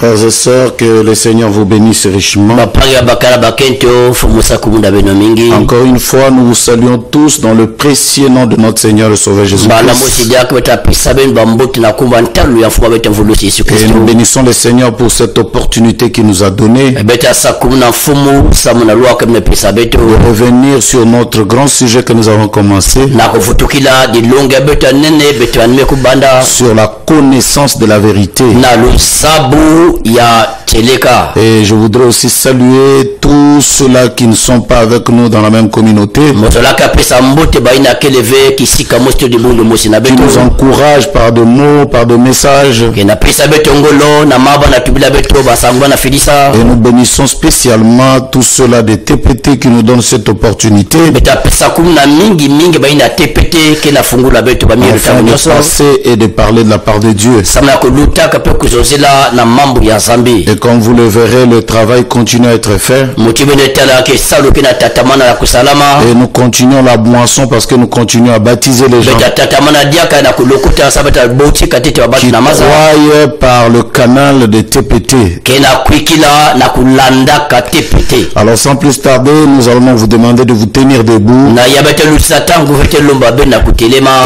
Frères et sœurs, que le Seigneur vous bénisse richement. Encore une fois, nous vous saluons tous dans le précieux nom de notre Seigneur le Sauveur Jésus-Christ. Et nous bénissons le Seigneur pour cette opportunité qu'il nous a donnée de revenir sur notre grand sujet que nous avons commencé, sur la connaissance de la vérité. Et je voudrais aussi saluer tous ceux-là qui ne sont pas avec nous dans la même communauté, qui nous encouragent par de mots, par de messages. Et nous bénissons spécialement tous ceux-là des TPT qui nous donnent cette opportunité afin de passer et de parler de la part de Dieu. Et comme vous le verrez, le travail continue à être fait. Et nous continuons la moisson parce que nous continuons à baptiser les gens qui croient par le canal de TPT. Alors sans plus tarder, nous allons vous demander de vous tenir debout.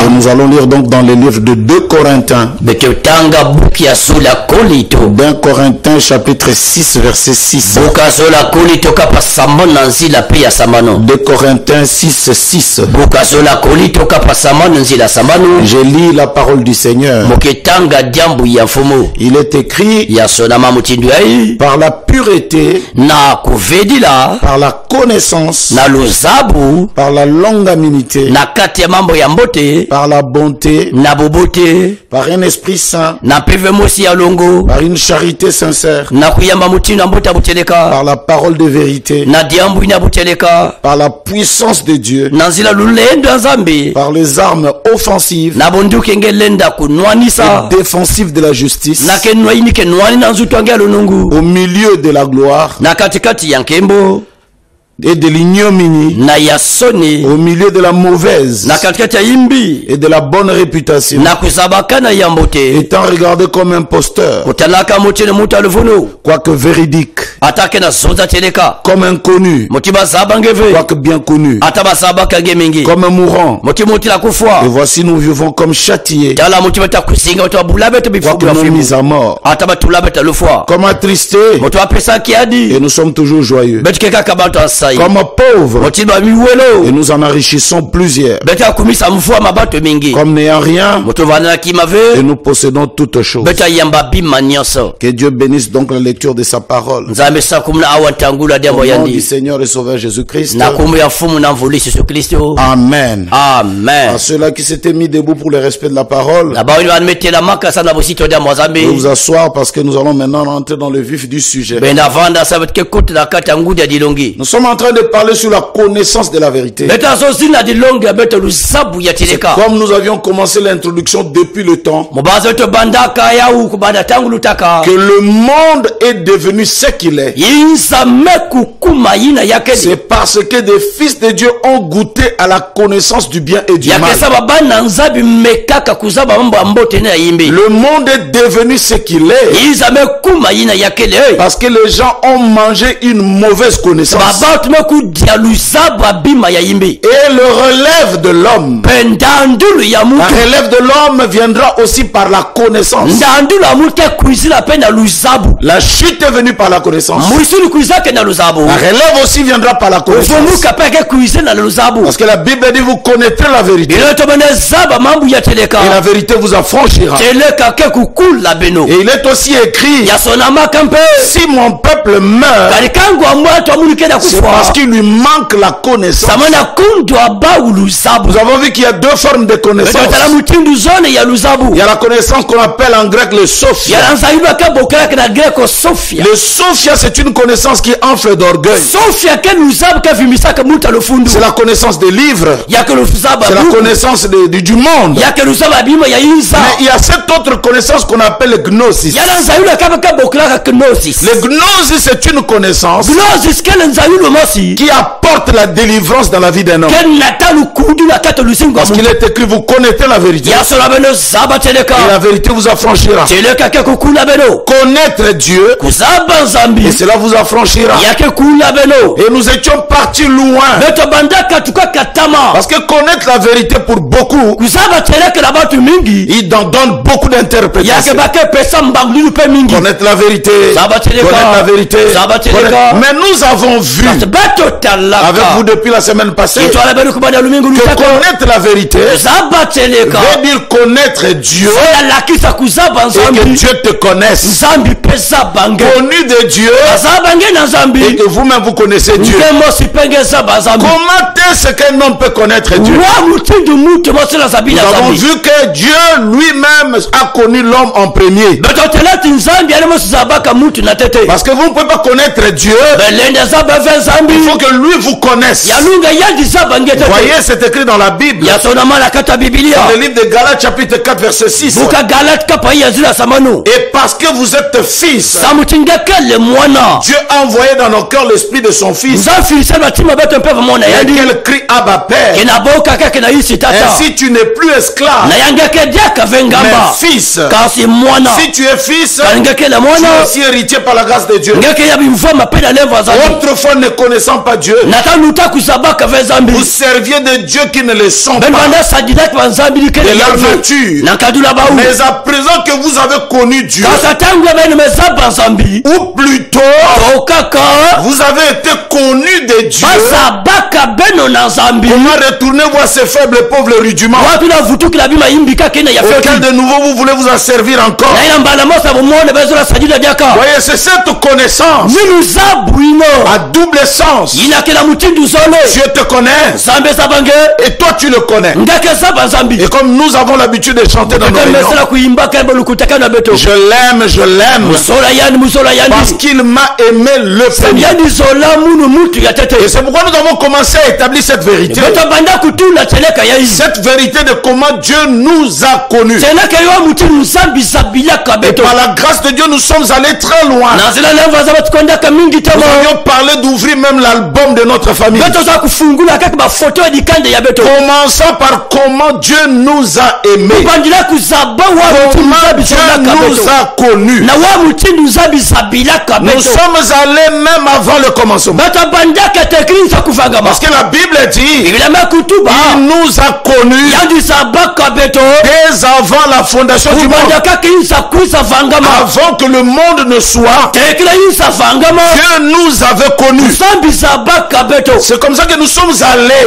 Et nous allons lire donc dans les livres de 2 Corinthiens. 2 Corinthiens chapitre 6 verset 6. 2 Corinthiens 6 6. Je lis la parole du Seigneur. Il est écrit: par la pureté, par la connaissance, par la longanimité, par la bonté, par un esprit saint, par une charité sincère, par la parole de vérité, par la puissance de Dieu, par les armes offensives et défensives de la justice, au milieu de la gloire et de l'ignominie, au milieu de la mauvaise et de la bonne réputation, étant regardé comme imposteur, quoique véridique, comme inconnu, quoique bien connu, comme mourant. Et voici nous vivons comme châtiés, quoique non mis à mort, comme attristés, et nous sommes toujours joyeux, comme pauvres, et nous en enrichissons plusieurs, comme n'ayant rien, et nous possédons toutes choses. Que Dieu bénisse donc la lecture de sa parole. Au nom du Seigneur et Sauveur Jésus-Christ. Amen. Amen. À ceux-là qui s'étaient mis debout pour le respect de la parole, vous vous asseoir parce que nous allons maintenant rentrer dans le vif du sujet. Nous sommes en train de parler sur la connaissance de la vérité. Comme nous avions commencé l'introduction depuis le temps, que le monde est devenu ce qu'il est, c'est parce que des fils de Dieu ont goûté à la connaissance du bien et du mal. Le monde est devenu ce qu'il est parce que les gens ont mangé une mauvaise connaissance. Et le relève de l'homme, la relève de l'homme viendra aussi par la connaissance. La chute est venue par la connaissance. La relève aussi viendra par la connaissance. Parce que la Bible dit: vous connaîtrez la vérité, et la vérité vous affranchira. Et il est aussi écrit: si mon peuple meurt, c'est parce qu'il lui manque la connaissance. Nous avons vu qu'il y a 2 formes de connaissance. Il y a la connaissance qu'on appelle en grec le sophia. Le sophia, c'est une connaissance qui enfle d'orgueil. C'est la connaissance des livres. C'est la connaissance du monde. Mais il y a cette autre connaissance qu'on appelle le gnosis. Le gnosis, c'est une connaissance qui apporte la délivrance dans la vie d'un homme. Parce qu'il est écrit, vous connaissez la vérité. Et la vérité vous affranchira. Connaître Dieu, et cela vous affranchira. Et nous étions partis loin. Parce que connaître la vérité pour beaucoup, il en donne beaucoup d'interprétations. Connaître la vérité, connaître la vérité. Mais nous avons vu avec vous depuis la semaine passée que connaître la vérité veut dire connaître Dieu et que Dieu te connaisse. Connu de Dieu et que vous-même vous connaissez Dieu. Comment est-ce qu'un homme peut connaître Dieu? Nous avons vu que Dieu lui-même a connu l'homme en premier. Parce que vous ne pouvez pas connaître Dieu. Il faut que lui vous connaisse. Vous voyez, c'est écrit dans la Bible. Dans le livre de Galates chapitre 4 verset 6. Et parce que vous êtes fils, Dieu a envoyé dans nos cœurs l'esprit de son fils. Lequel crie Abba Père. Ainsi tu n'es plus esclave, mais fils. Si tu es fils, tu es aussi héritier par la grâce de Dieu. Autrefois ne connaissant pas Dieu, vous serviez de Dieu qui ne le sont pas, de leur nature. Mais à présent que vous avez connu Dieu, ou plutôt vous avez été connu de Dieu, comment retourner voir ces faibles pauvres rudiments auxquels de nouveau vous voulez vous en servir encore? Voyez, c'est cette connaissance à double sens. Dieu te connaît et toi tu le connais. Et comme nous avons l'habitude de chanter dans nos réunions, je l'aime, je l'aime parce qu'il m'a aimé le premier. Et c'est pourquoi nous avons commencé à établir cette vérité. Cette vérité de comment Dieu nous a connus. Et par la grâce de Dieu, nous sommes allés très loin. Nous avions parlé d'ouvrir même l'album de notre famille. Commençons par comment Dieu nous a aimés. Comment Dieu nous a connus. Nous sommes allés même avant le commencement. Parce que la Bible dit, il nous a connus dès avant la fondation du monde. Avant que le monde ne soit, Dieu nous avait connus. C'est comme ça que nous sommes allés.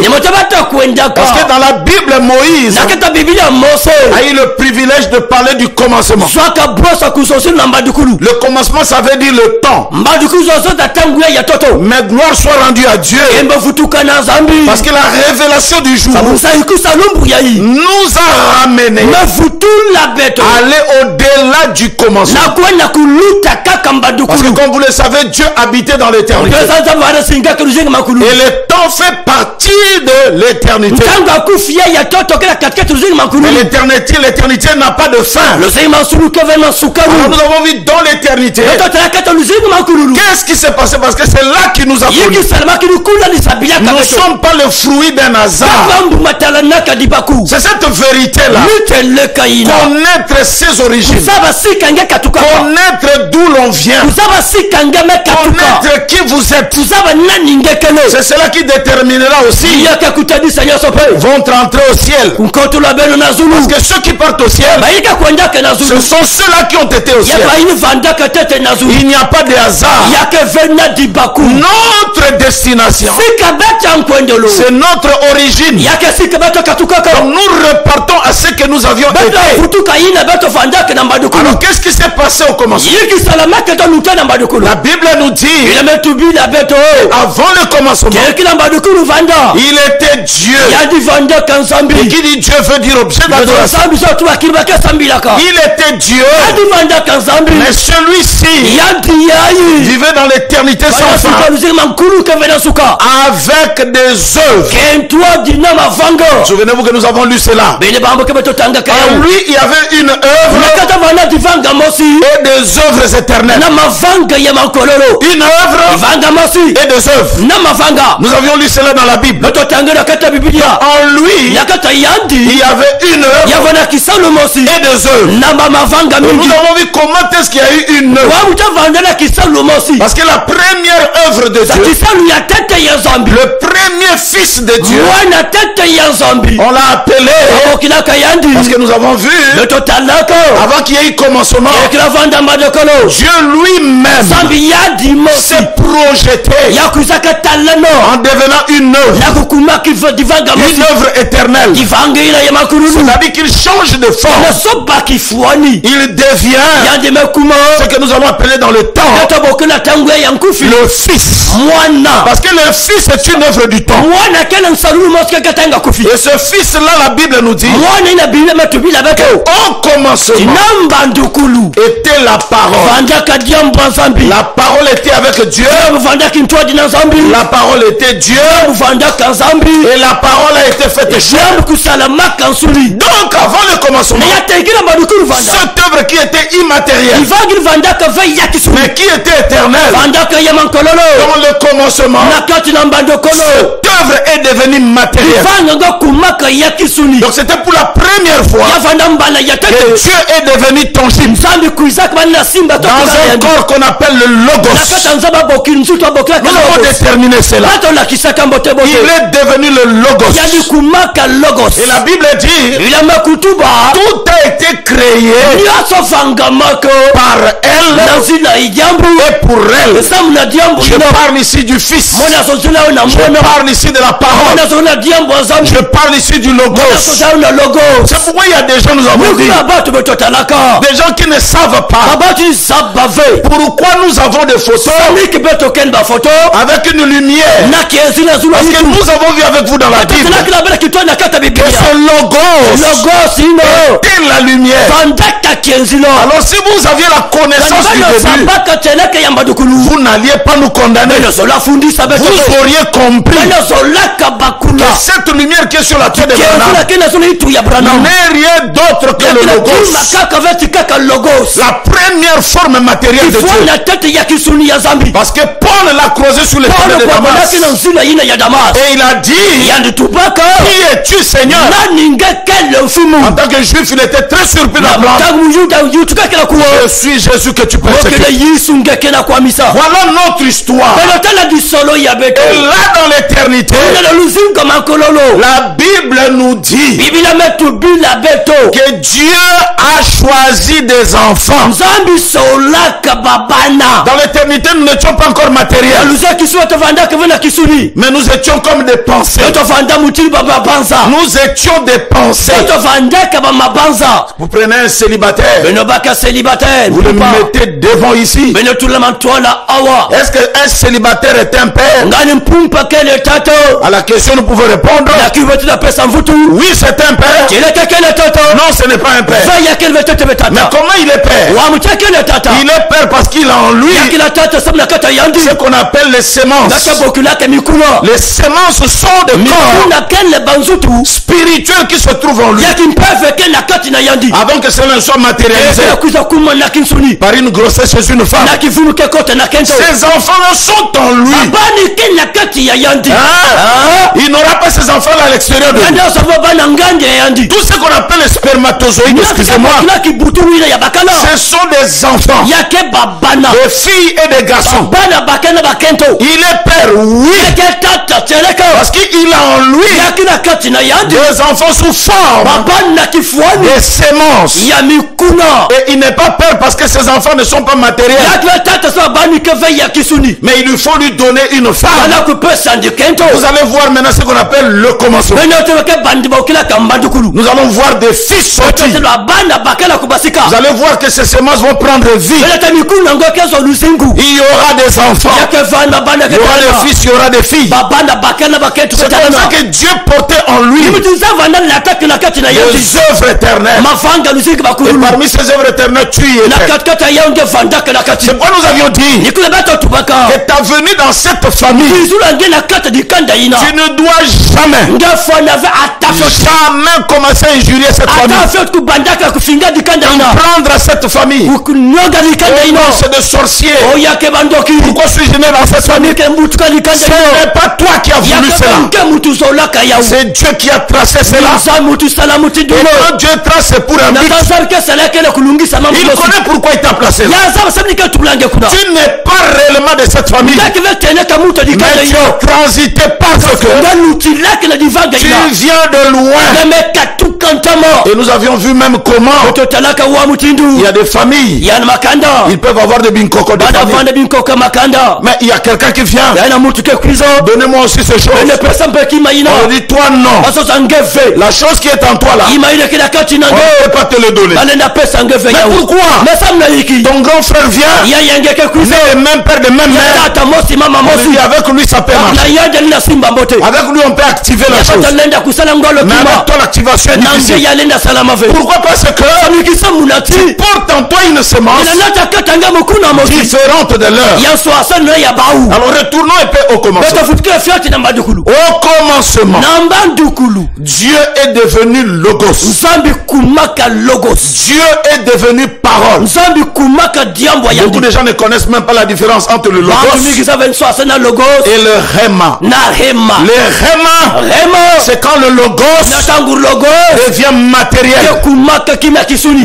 Parce que dans la Bible, Moïse a eu le privilège de parler du commencement. Le commencement, ça veut dire le temps. Mais gloire soit rendue à Dieu. Parce que la révélation du jour nous a ramené à aller au-delà du commencement. Parce que comme vous le savez, Dieu habitait dans l'éternité. Et le temps fait partie de l'éternité. Mais l'éternité n'a pas de fin. Alors nous avons vu dans l'éternité. Qu'est-ce qui s'est passé? Parce que c'est là qu'il nous a connus. Nous ne sommes pas le fruit d'un hasard. C'est cette vérité-là. Connaître ses origines. Connaître d'où l'on vient. Connaître qui vous êtes. C'est cela qui déterminera aussi vont rentrer au ciel. Parce que ceux qui partent au ciel, ce sont ceux-là qui ont été au ciel. Il n'y a pas de hasard. Notre destination, c'est notre origine. Donc nous repartons à ce que nous nous avions été. Alors qu'est-ce qui s'est passé au commencement? La Bible nous dit, avant le commencement, il était Dieu. Et qui dit Dieu veut dire objet d'adoration. Il était Dieu, mais celui-ci vivait dans l'éternité sans fin, avec des œuvres. Souvenez-vous que nous avons lu cela. En lui, il y avait une œuvre et des œuvres éternelles. Une œuvre et des œuvres. Nous avions lu cela dans la Bible. En lui, il y avait une œuvre et des œuvres. Et nous avons vu comment est-ce qu'il y a eu une œuvre. Parce que la première œuvre de Dieu, le premier fils de Dieu, on l'a appelé, parce que nous avons vu, avant qu'il y ait eu commencement, Dieu lui-même s'est projeté en devenant une œuvre éternelle. C'est-à-dire qu'il change de forme. Il devient ce que nous allons appeler dans le temps le Fils. Parce que le Fils est une œuvre du temps. Et ce Fils-là, la Bible nous dit, au commencement était la parole. La parole était avec Dieu. La parole était Dieu. Et la parole a été faite chair. Donc avant le commencement, cette œuvre qui était immatérielle, mais qui était éternelle, dans le commencement, cette œuvre est devenue matérielle. Donc c'était pour la première fois que Dieu est devenu tangible dans un corps qu'on appelle le Logos. Nous avons déterminé cela. Il est devenu le Logos. Et la Bible dit, tout a été créé par elle et pour elle. Je parle ici du Fils. Je parle ici de la parole. Je parle ici du Logos. C'est pourquoi il y a des gens, nous avons dit, des gens qui ne savent pas pourquoi nous avons des photos avec une lumière. Parce que nous avons vu avec vous dans la Bible que ce Logos était la lumière. Alors si vous aviez la connaissance du début, vous n'alliez pas nous condamner. Vous auriez compris que cette lumière qui est sur la tête de Branham n'est rien d'autre que le Logos. La première forme matérielle de Dieu. Parce que Paul l'a creusé sur les palais de Damas. Et il a dit, qui es-tu, Seigneur? En tant que juif, il était très surpris d'apprendre, je suis Jésus que tu persécutes. Voilà notre histoire. Et là dans l'éternité, la Bible nous dit que Dieu a choisi des enfants. Dans l'éternité, nous n'étions pas encore matériels, mais nous étions comme des pensées. Nous étions des pensées. Vous prenez un célibataire, vous le mettez devant ici. Est-ce qu'un célibataire est un père? À la question nous pouvons répondre, oui, c'est un père. Non, ce n'est pas un père. Mais comment il est père? Il est père parce qu'il a en lui ce qu'on appelle les sémences. Les sémences sont des corps spirituels qui se trouvent en lui, avant que cela ne soit matérialisé par une grossesse chez une femme. Ces enfants sont en lui. Il n'aura pas ces enfants-là à l'extérieur de lui. Tout ce qu'on appelle les spermatozoïdes, excusez-moi, ce sont des enfants, des filles et des garçons. Il est père, oui, parce qu'il a en lui des enfants sous forme des sémences. Et il n'est pas père parce que ses enfants ne sont pas matériels, mais il lui faut lui donner une femme. Vous allez voir maintenant ce qu'on appelle le commencement. Nous allons voir des fils sortir. Vous allez voir que ces semences vont prendre vie. Il y aura des enfants. Il y aura des fils, il y aura des filles. C'est comme ça que Dieu portait en lui des œuvres éternelles. Et parmi ces œuvres éternelles, tu y étais. C'est pourquoi nous avions dit que ta venue dans cette famille, tu ne dois jamais commencer à injurier cette famille. Prendre à cette famille. Non, c'est de sorciers. Pourquoi suis-je né dans cette famille? Ce n'est pas toi qui as voulu cela. C'est Dieu qui a tracé cela. Et quand Dieu trace, c'est pour un but. Il connaît pourquoi il t'a placé là. Tu n'es pas réellement de cette famille, mais tu as transité parce que tu viens de loin. Et nous avions vu même comment il y a des familles, ils peuvent avoir des binkoko de famille. Mais il y a quelqu'un qui vient, donnez-moi aussi ces choses. On dit toi non. La chose qui est en toi là, on ne peut pas te le donner. Mais pourquoi? Ton grand frère vient, né même père de même mère. Avec lui ça peut marcher. Avec lui on peut activer la chose. Mais avec toi l'activation est difficile. Pourquoi? Parce que tu portes en toi une semence différente de leur. Alors retournons un peu au commencement. Au commencement, Dieu est devenu Logos. Dieu est devenu parole. Beaucoup de gens ne connaissent même pas la différence entre le Logos et le Rema. Le Rema, c'est quand le Logos devient matériel.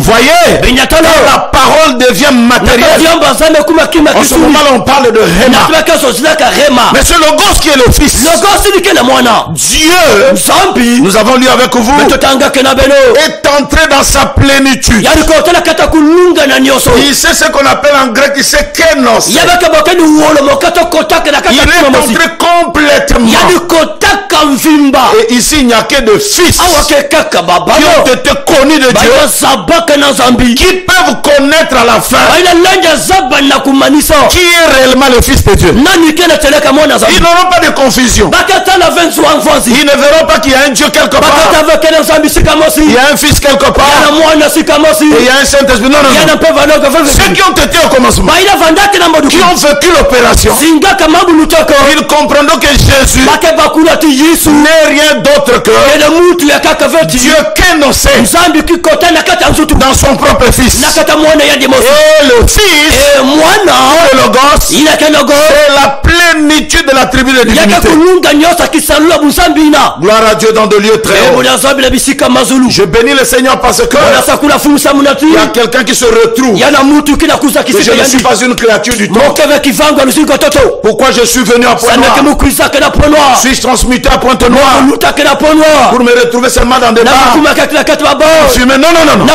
Voyez, quand la parole devient matérielle, en ce moment-là on parle de Rema. Mais ce Logos qui est le Fils, Dieu, nous avons lu avec vous, est entré dans sa plénitude. Il sait ce qu'on appelle en grec, il sait kénos. Il est entré complètement. Et ici il n'y a que de fils qui ont été connus de Dieu, qui peuvent connaître à la fin qui est réellement le Fils de Dieu. Ils n'auront pas de confusion. Ils ne verront pas qu'il y a un Dieu quelque part, il y a un Fils quelque part, et il y a un Saint-Esprit. Non. Ceux qui ont été au commencement, qui ont vécu l'opération, ils comprendront que Jésus n'est rien d'autre que Dieu kénosé dans son propre Fils. Et le Fils, le Logos, c'est la plénitude de la tribu de divinité. Gloire à Dieu dans de lieux très hauts. Je bénis le Seigneur parce que il y a quelqu'un qui se retrouve. Que je ne suis pas une créature du tout. Pourquoi je suis venu à Pointe-Noire? Suis-je transmuté à Pointe-Noire pour me retrouver seulement dans des bars? Non.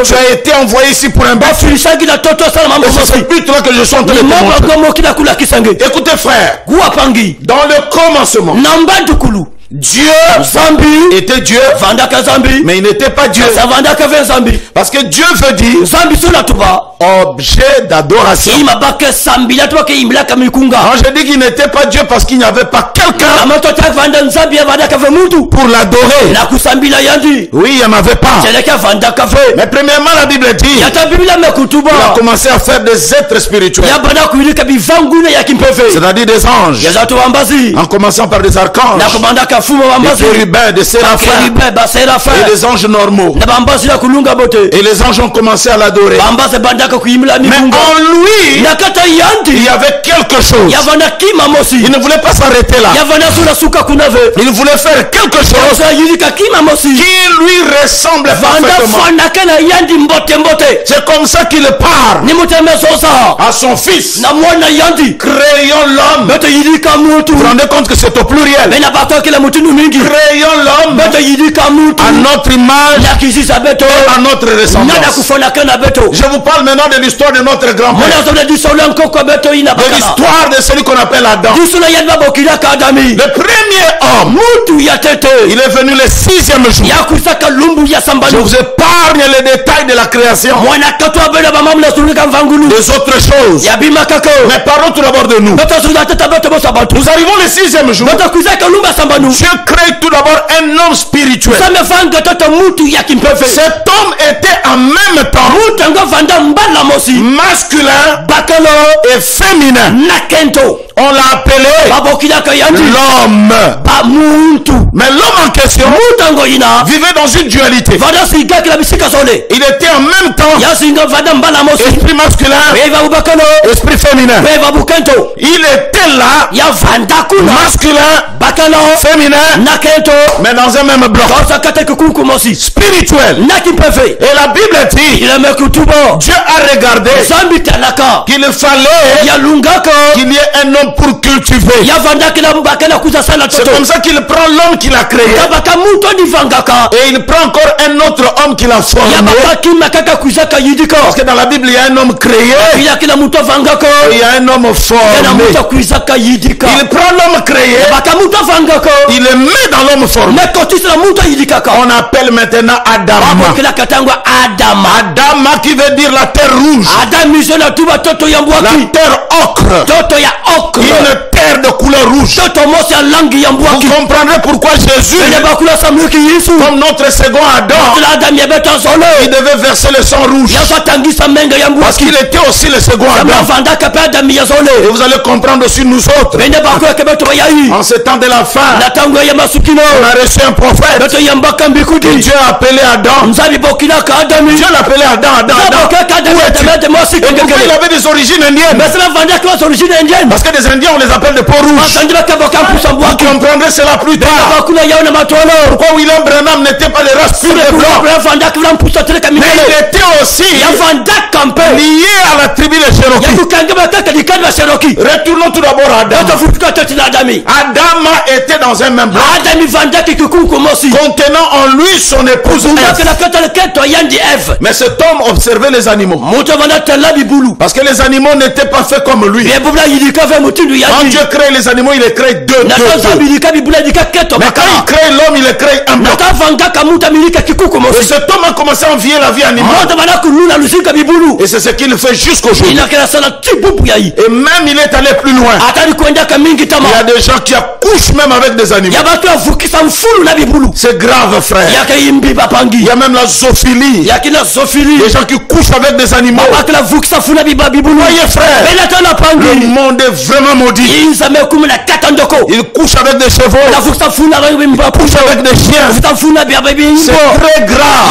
Tu as été envoyé ici pour un but. Et c'est ce but-là que je suis en train de te montrer. Écoutez frère, dans le commencement, Dieu était Dieu, mais il n'était pas Dieu. Parce que Dieu veut dire objet d'adoration. Quand je dis qu'il n'était pas Dieu, parce qu'il n'y avait pas quelqu'un pour l'adorer. Oui, il n'y en avait pas. Mais premièrement, la Bible dit il a commencé à faire des êtres spirituels, c'est-à-dire des anges, en commençant par des archanges, des chérubins, des séraphins et des anges normaux. Et les anges ont commencé à l'adorer. Mais en lui, il y avait quelque chose. Il ne voulait pas s'arrêter là. Il voulait faire quelque chose qui lui ressemble parfaitement. C'est comme ça qu'il parle à son Fils. Créons l'homme. Vous vous rendez compte que c'est au pluriel. Créons l'homme à notre image et à notre ressemblance. Je vous parle maintenant de l'histoire de notre grand-père. De l'histoire de celui qu'on appelle Adam. Le premier homme, il est venu le 6e jour. Je vous épargne les détails de la création, des autres choses. Mais parlons tout d'abord de nous. Nous arrivons le 6e jour. Dieu crée tout d'abord un homme spirituel. Cet homme était en même temps masculin et féminin. On l'a appelé l'homme. Mais l'homme en question vivait dans une dualité. Il était en même temps esprit masculin, esprit féminin. Il était là, masculin, féminin, mais dans un même bloc spirituel. Et la Bible dit, Dieu a regardé qu'il fallait qu'il y ait un homme pour cultiver. C'est comme ça qu'il prend l'homme qu'il a créé et il prend encore un autre homme qu'il a formé. Parce que dans la Bible il y a un homme créé et il y a un homme formé. Il prend l'homme créé, il le met dans l'homme formé. On appelle maintenant Adama. Adama qui veut dire la terre rouge, la terre ocre, une terre de couleur rouge. Vous comprendrez pourquoi Jésus, comme notre second Adam, il devait verser le sang rouge, parce qu'il était aussi le second Adam. Et vous allez comprendre aussi nous autres, en ce temps de la fin, on a reçu un prophète et Dieu a appelé Adam. Dieu l'appelait Adam. Où es-tu? Et pourquoi il avait des origines indiennes? Parce que les Indiens on les appelle des peaux rouges. Vous comprendrez cela plus tard. Pourquoi William Branham n'était pas de race pure et blanc, mais il était aussi lié à la tribu de Cherokee. Retournons tout d'abord à Adam. Adam était dans un même bloc, contenant en lui son épouse Ève. Mais cet homme observait les animaux, parce que les animaux n'étaient pas faits comme lui. Quand Dieu crée les animaux, il les crée deux. Mais quand il crée l'homme, il les crée un bloc. Et cet homme a commencé à envier la vie animale, et c'est ce qu'il fait jusqu'aujourd'hui. Et même il est allé plus loin. Il y a des gens qui accouchent même avec des animaux. C'est grave, frère. Il y a même la zoophilie. Des gens qui couchent avec des animaux. Voyez, frère, le monde est vraiment maudit. Il couche avec des chevaux, il couche avec des chiens. C'est très grave.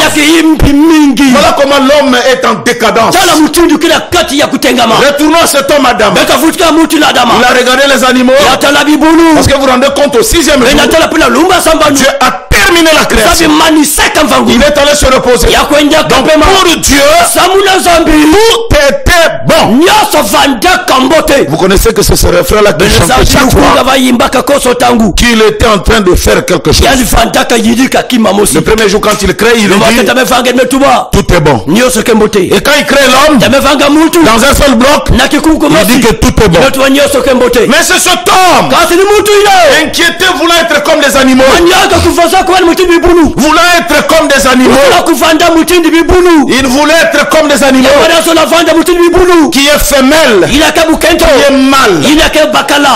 Voilà comment l'homme est en décadence. Retournons à cet homme Adam. Il a regardé les animaux, parce que vous vous rendez compte, au 6e jour, Dieu a terminé la création. Il est allé se reposer. Donc pour Dieu, tout était bon. Vous connaissez que c'est ce refrain-là qui chante chaque fois qu'il était en train de faire quelque chose. Le premier jour quand il crée, il dit tout est bon. Et quand il crée l'homme dans un seul bloc, il dit que tout est bon. Mais c'est cet homme inquiété, voulant être comme des animaux, voulant être comme des animaux, il voulait être comme des animaux, qui est femelle, qui est mâle.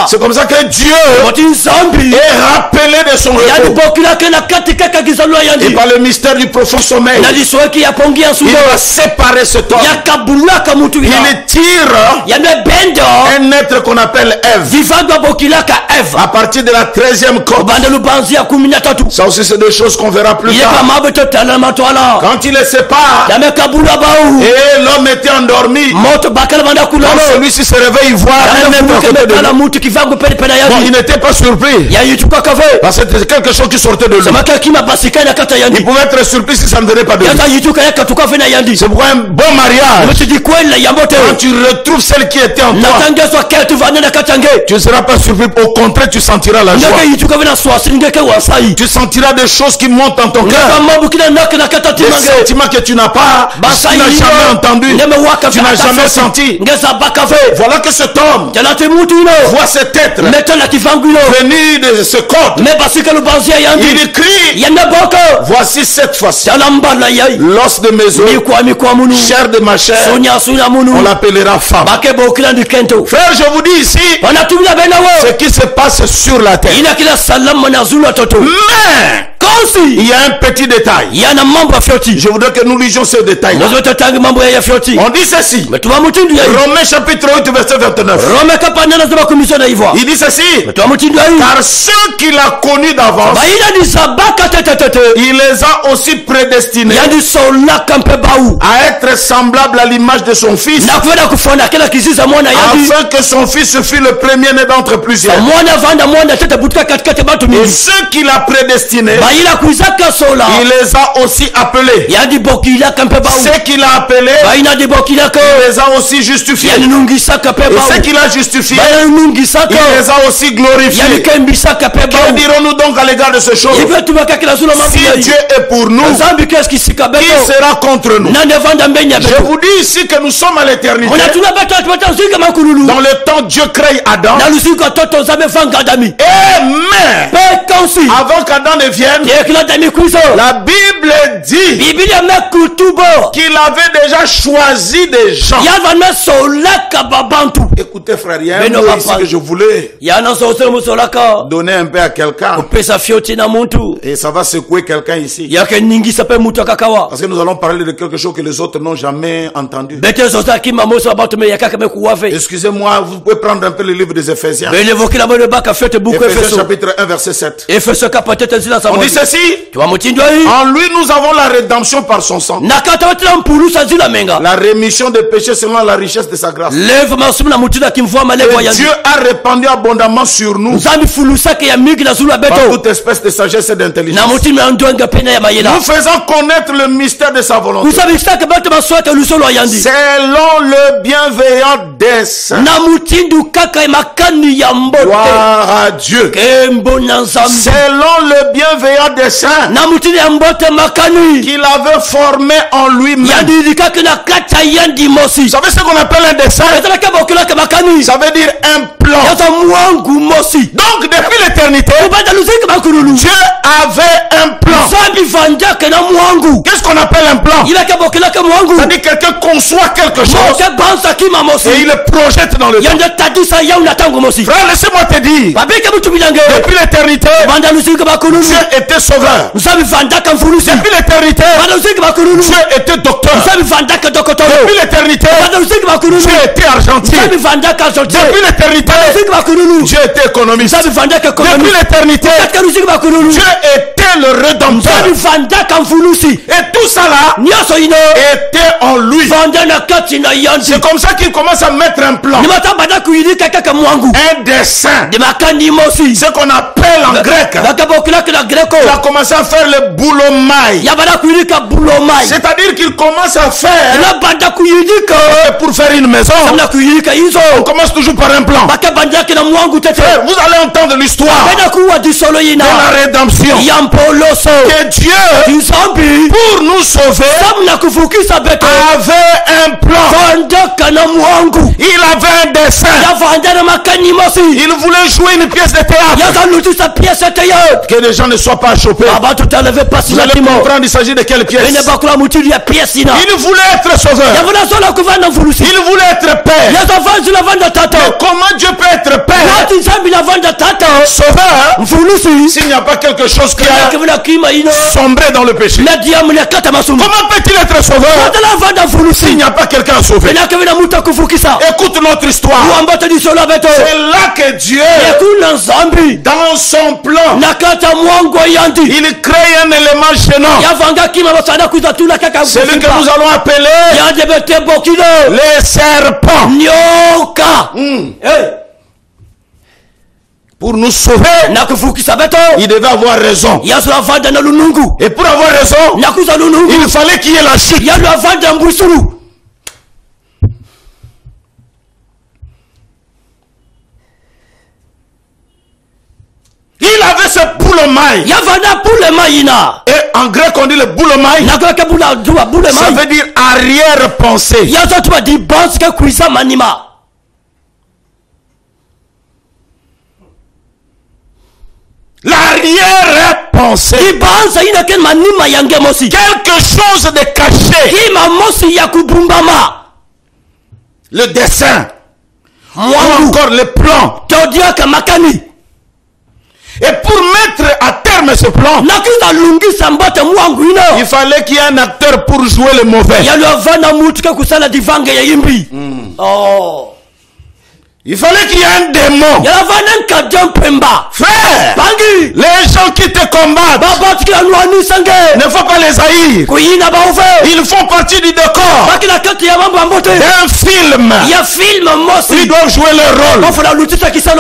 C'est comme ça que Dieu est rappelé de son repos. Et par le mystère du profond sommeil, il va séparer cet homme. Il tire un être qu'on appelle Ève à partir de la 13e côte. Ça aussi c'est des choses qu'on verra plus tard. Quand il les sépare, et l'homme était endormi, quand celui-ci se réveille, il voit bon, il n'était pas surpris. Parce que c'était quelque chose qui sortait de lui. Il pouvait être surpris si ça ne venait pas de lui. C'est pour un bon mariage. Quand tu retrouves celle qui était en toi, tu ne seras pas surpris. Au contraire, tu sentiras la joie. Tu sentiras des choses qui montent dans ton cœur. Des sentiments que tu n'as pas, tu n'as jamais entendu, tu n'as jamais senti. Voilà que cet homme voit cet être venir de ce corps. Il crie, voici cette fois-ci l'os de mes os, chair de ma chair, on l'appellera femme. Frère, je vous dis ici ce qui se passe sur la terre. Mais il y a un petit détail. Je voudrais que nous lisions ce détail. On dit ceci. Romains chapitre 8 verset 29. Il dit ceci. Car ceux qu'il a connus d'avance, il les a aussi prédestinés à être semblables à l'image de son fils, afin que son fils fût le premier-né d'entre plusieurs. Et ceux qu'il a prédestinés, il les a aussi appelés. Ceux qu'il a appelés, il les a aussi justifiés. Et ceux qu'il a justifiés, il les a aussi glorifiés. Que dirons-nous donc à l'égard de ces choses? Si Dieu est pour nous, qui sera contre nous? Je vous dis ici que nous sommes à l'éternité. Dans le temps, Dieu crée Adam. Mais avant qu'Adam ne vienne, la Bible dit qu'il avait déjà choisi des gens. Écoutez frère, il y a un mot ici que je voulais donner un peu à quelqu'un. Et ça va secouer quelqu'un ici. Parce que nous allons parler de quelque chose que les autres n'ont jamais entendu. Excusez-moi, vous pouvez prendre un peu le livre des Éphésiens. Éphésiens chapitre 1 verset 7. On dit ceci. En lui nous avons la rédemption par son sang, la rémission des péchés selon la richesse de sa grâce. Et Dieu a répandu abondamment sur nous par toute espèce de sagesse et d'intelligence, nous faisant connaître le mystère de sa volonté selon le bienveillant dessein. Gloire à Dieu. Selon le bienveillant dessein qu'il avait formé en lui-même. Vous savez ce qu'on appelle un dessein? Ça veut dire un plan. Donc depuis l'éternité, Dieu avait un plan. Qu'est-ce qu'on appelle un plan? Ça veut dire quelqu'un conçoit quelque chose et il le projette dans le temps. Frère, laissez-moi te dire, depuis l'éternité, Dieu était sauveur. Depuis l'éternité, Dieu était docteur. Depuis l'éternité, Dieu était argentier. Depuis l'éternité, Dieu était économiste. Depuis l'éternité, Dieu était le rédempteur. Et tout ça là était en lui. C'est comme ça qu'il commence à mettre un plan, un dessin, ce qu'on appelle en grec. Il a commencé à faire le boulomai. C'est-à-dire qu'il commence à faire pour faire une maison. On commence toujours par un plan. Frère, vous allez entendre l'histoire de la rédemption. Que Dieu, pour nous sauver, avait un plan. Il avait un dessein. Il voulait jouer une pièce de théâtre. Que les gens ne soient pas chopés. Vous allez comprendre, il s'agit de quelle pièce? Il voulait être sauveur. Il voulait être père. Mais comment Dieu peut être père, sauveur, s'il n'y a pas quelque chose qui a sombré dans le péché? Comment peut-il être sauveur, s'il n'y a pas quelqu'un à sauver. Écoute notre histoire. C'est là que Dieu, dans son plan, il crée un élément gênant. Celui que nous allons appeler les serpents. Pour nous sauver, il devait avoir raison. Et pour avoir raison, il fallait qu'il y ait la chute. Il avait ce boulemaille. Et en grec on dit le boulemaille. Ça veut dire arrière-pensée. L'arrière-pensée. Quelque chose de caché. Le dessin. Ou encore le plan. Et pour mettre à terme ce plan, il fallait qu'il y ait un acteur pour jouer le mauvais. Il fallait qu'il y ait un démon. Frère, les gens qui te combattent ne faut pas les haïr. Ils font partie du décor d'un film. Ils doivent jouer leur rôle. Et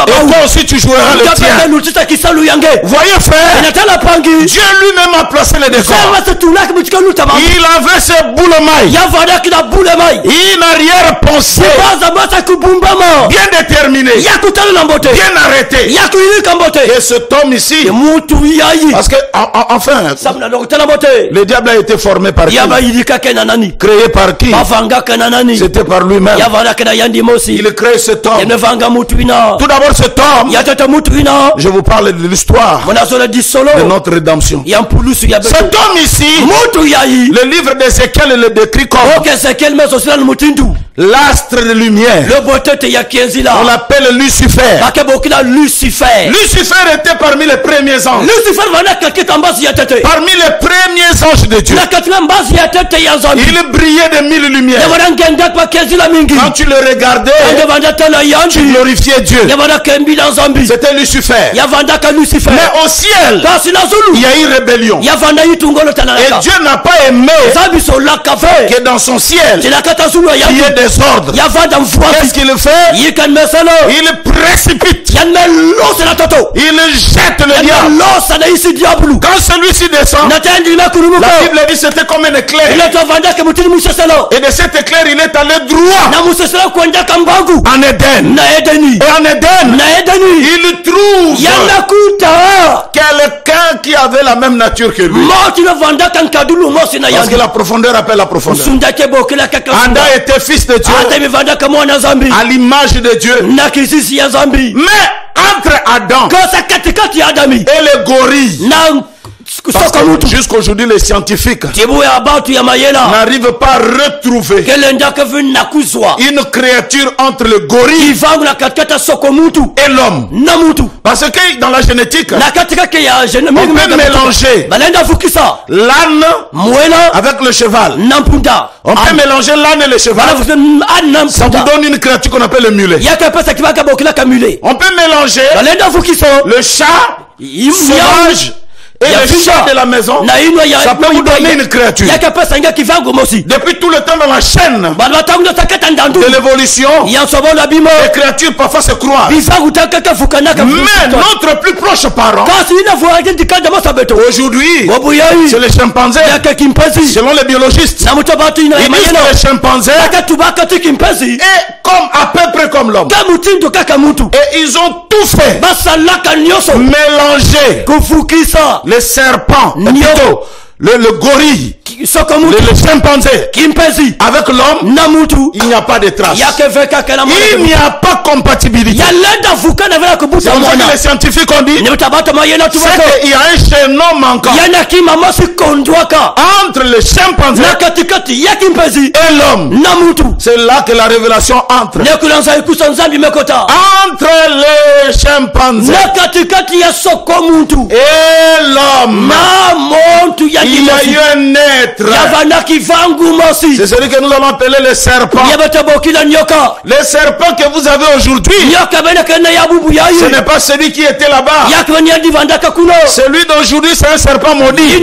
toi aussi tu joueras le tien. Voyez frère, Dieu lui-même a placé le décor. Il avait ce boulemaille. Une arrière-pensée bien déterminé, bien arrêté. Et cet homme ici, parce que enfin, le diable a été formé par qui? Créé par qui? C'était par lui-même. Il crée cet homme. Tout d'abord cet homme, je vous parle de l'histoire de notre rédemption. Cet homme ici, le livre d'Ézéchiel le décrit comme l'astre de lumière. On l'appelle Lucifer. Lucifer était parmi les premiers anges. Parmi les premiers anges de Dieu. Il brillait de 1000 lumières. Quand tu le regardais, tu glorifiais Dieu. C'était Lucifer. Mais au ciel, il y a eu rébellion. Et Dieu n'a pas aimé que dans son ciel, il y ait des ordres. Qu'est-ce qu'il fait? Il précipite. Il jette le diable. Quand celui-ci descend, la Bible dit c'était comme un éclair. Et de cet éclair il est allé droit en Éden. Et en Éden il trouve quelqu'un qui avait la même nature que lui. Parce que la profondeur appelle la profondeur. Adam était fils de Dieu, à l'image de Dieu. Mais entre Adam et les gorilles, jusqu'aujourd'hui les scientifiques n'arrivent pas à retrouver une créature entre le gorille et l'homme. Parce que dans la génétique, on peut mélanger l'âne avec le cheval. On peut mélanger l'âne et le cheval. Ça vous donne une créature qu'on appelle le mulet. On peut mélanger le chat sauvage et le chat de la maison. Ça peut vous donner une créature. Depuis tout le temps dans la chaîne de l'évolution, les créatures parfois se croient. Mais notre plus proche parent aujourd'hui, c'est les chimpanzés. Selon les biologistes, ils disent que les chimpanzés est comme à peu près comme l'homme. Et ils ont tout fait mélanger les serpents, le gorille, le chimpanzé avec l'homme, il n'y a pas de trace. Il n'y a pas compatibilité. C'est pour ça que les scientifiques ont dit c'est qu'il y a un chaînon manquant entre le chimpanzé et l'homme. C'est là que la révélation entre les chimpanzés et l'homme. Il y a eu un maître. C'est celui que nous allons appeler le serpent. Le serpent que vous avez aujourd'hui, ce n'est pas celui qui était là-bas. Celui d'aujourd'hui, c'est un serpent maudit.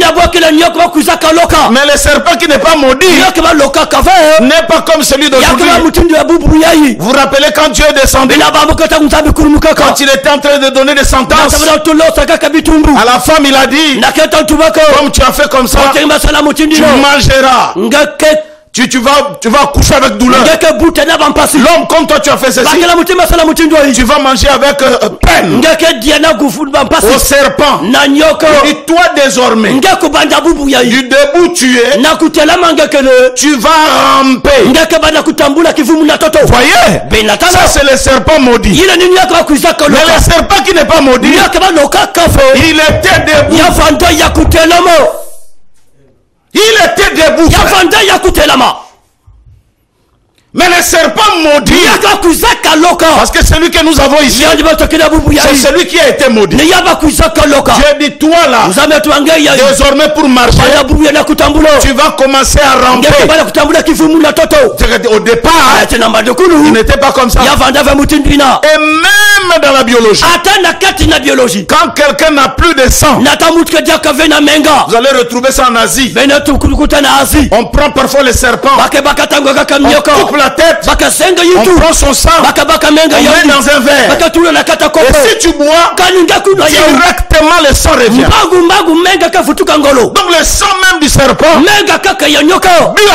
Mais le serpent qui n'est pas maudit n'est pas comme celui d'aujourd'hui. Vous vous rappelez quand Dieu est descendu, quand il était en train de donner des sentences à la femme, il a dit, comme tu as fait comme ça, tu mangeras. Tu vas coucher avec douleur. L'homme, comme toi tu as fait ceci, tu vas manger avec peine. Au serpent, il dit, toi désormais, du debout tu es, tu vas ramper. Voyez, ça c'est le serpent maudit. Mais le serpent qui n'est pas maudit, il était debout. Il était debout. Mais le serpent maudit, parce que celui que nous avons ici, c'est celui qui a été maudit. Dieu dit, toi là, désormais pour marcher, tu vas commencer à ramper. Au départ, il n'était pas comme ça. Et même dans la biologie, quand quelqu'un n'a plus de sang, vous allez retrouver ça en Asie. On prend parfois le serpent, on coupe la tête, on prend son sang, on met dans un verre. Et si tu bois, directement le sang revient. Donc le sang même du serpent, bu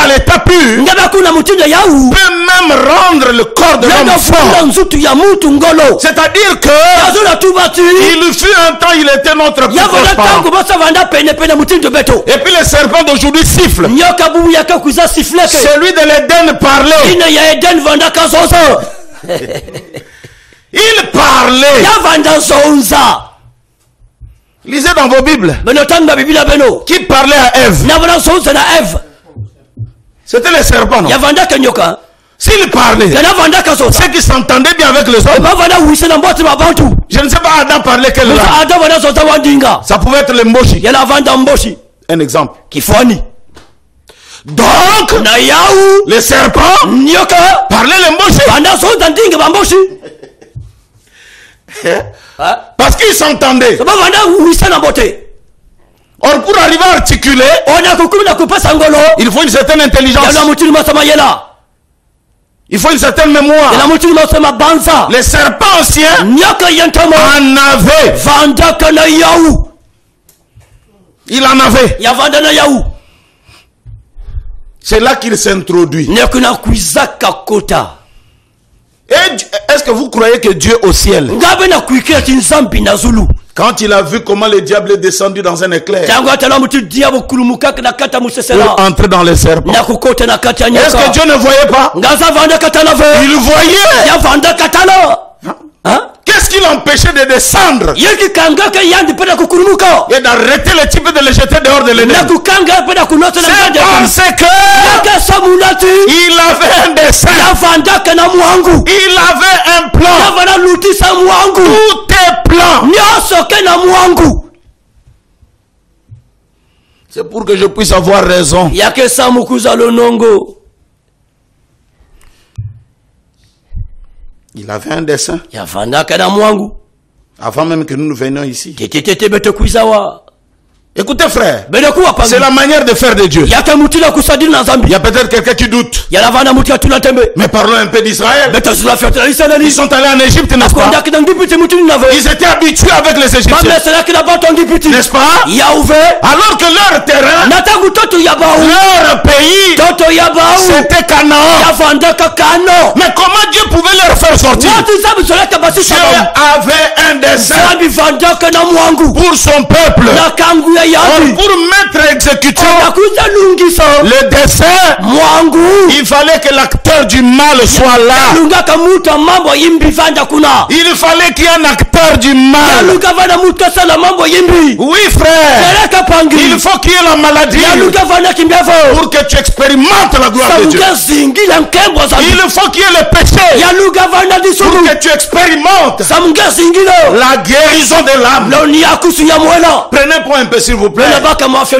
à l'état pur, peut même rendre le corps de l'homme fort. C'est-à-dire que il fut un temps, il était notre plus proche parent. Et puis le serpent d'aujourd'hui siffle. Celui de l'Éden parlait. Il parlait. Lisez dans vos Bibles. Qui parlait à Ève? C'était le serpent, non? S'il parlait, ceux qui s'entendaient bien avec les hommes. Je ne sais pas Adam parlait quelle langue. Ça pouvait être le mboshi. Un exemple. Donc, le serpent parlait le mboshi. Parce qu'ils s'entendaient. Or, pour arriver à articuler, il faut une certaine intelligence. Il faut une certaine mémoire. Les serpents anciens en avaient. Il en avait. C'est là qu'il s'introduit. Est-ce que vous croyez que Dieu au ciel, quand il a vu comment le diable est descendu dans un éclair pour entrer dans les serpents, est-ce que Dieu ne voyait pas? Il voyait. Qu'est-ce qui l'empêchait de descendre et d'arrêter le type de le jeter dehors de l'Éden? C'est parce que il avait un dessein, il avait un plan. Tout est plan. C'est pour que je puisse avoir raison. Il avait un dessein. Avant même que nous venions ici. Écoutez frère, c'est la manière de faire de Dieu. Il y a peut-être quelqu'un qui doute. Mais parlons un peu d'Israël. Ils sont allés en Égypte, n'est-ce pas? Ils étaient habitués avec les Égyptiens, n'est-ce pas? Alors que leur terrain, leur pays, c'était Canaan. Mais comment Dieu pouvait leur faire sortir? Dieu avait un dessein pour son peuple. Pour mettre exécution le dessein, il fallait que l'acteur du mal soit là. Il fallait qu'il y ait un acteur du mal. Oui frère, il faut qu'il y ait la maladie pour que tu expérimentes la gloire de Dieu. Il faut qu'il y ait le péché pour que tu expérimentes la guérison de l'âme. Prenez pour un peu s'il vous plaît.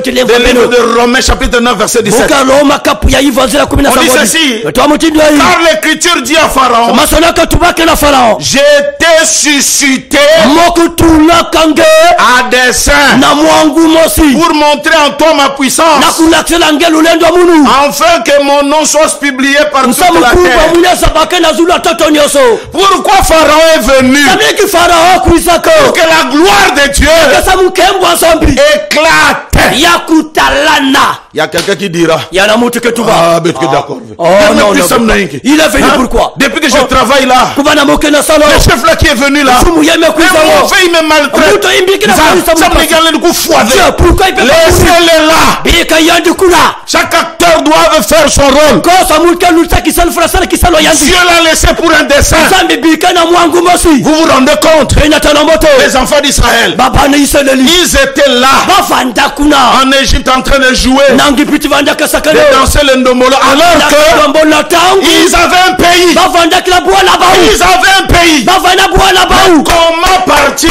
Des livres de Romains chapitre 9 verset 17. On dit ceci. Car l'écriture dit à Pharaon, j'étais suscité à dessein pour montrer en toi ma puissance, afin que mon nom soit publié par toute la terre. Pourquoi Pharaon est venu? Pour que la gloire de Dieu éclate. Il y a quelqu'un qui dira, ah, mais tu es d'accord. Oh non, il est venu pourquoi? Depuis que je travaille là, le chef là qui est venu là, il me maltraite. Ça me regarde le coup foisé. Laissez-les là. Chaque acteur doit faire son rôle. Dieu l'a laissé pour un dessein. Vous vous rendez compte? Les enfants d'Israël, ils étaient là en Égypte en train de jouer, de danser le ndombolo, alors que ils avaient un pays. Ils avaient un pays. Mais comment partir?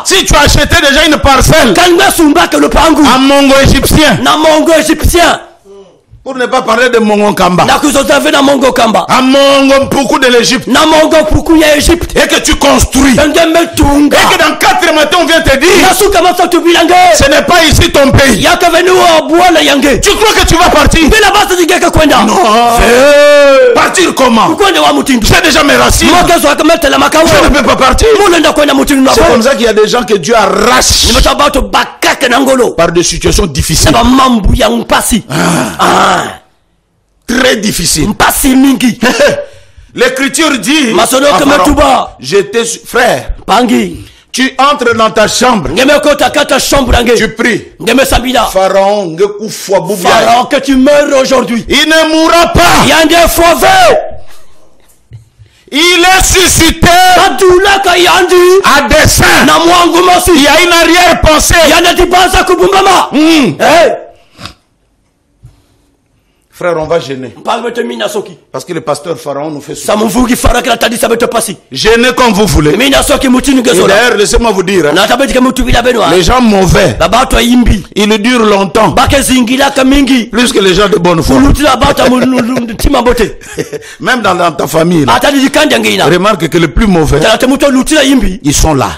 Si tu achetais déjà une parcelle en mongo égyptien, pour ne pas parler de Mongo Kamba, à Mongo Poukou de l'Égypte, et que tu construis, et que dans 4 matins on vient te dire, ce n'est pas ici ton pays. Tu crois que tu vas partir? Non. Partir comment? J'ai déjà mes racines. Je ne peux pas partir. C'est comme ça qu'il y a des gens que Dieu arrache par des situations difficiles. Très difficile. L'écriture dit, j'étais frère. Tu entres dans ta chambre. Tu pries. Pharaon, que tu meurs aujourd'hui. Il ne mourra pas. Il est suscité à dessein. Il y a une arrière-pensée. Frère, on va gêner. Parce que le pasteur Pharaon nous fait souffrir. Gênez comme vous voulez. Et d'ailleurs, laissez-moi vous dire, les gens mauvais, ils durent longtemps. Plus que les gens de bonne foi. Même dans ta famille, là, remarque que les plus mauvais, ils sont là.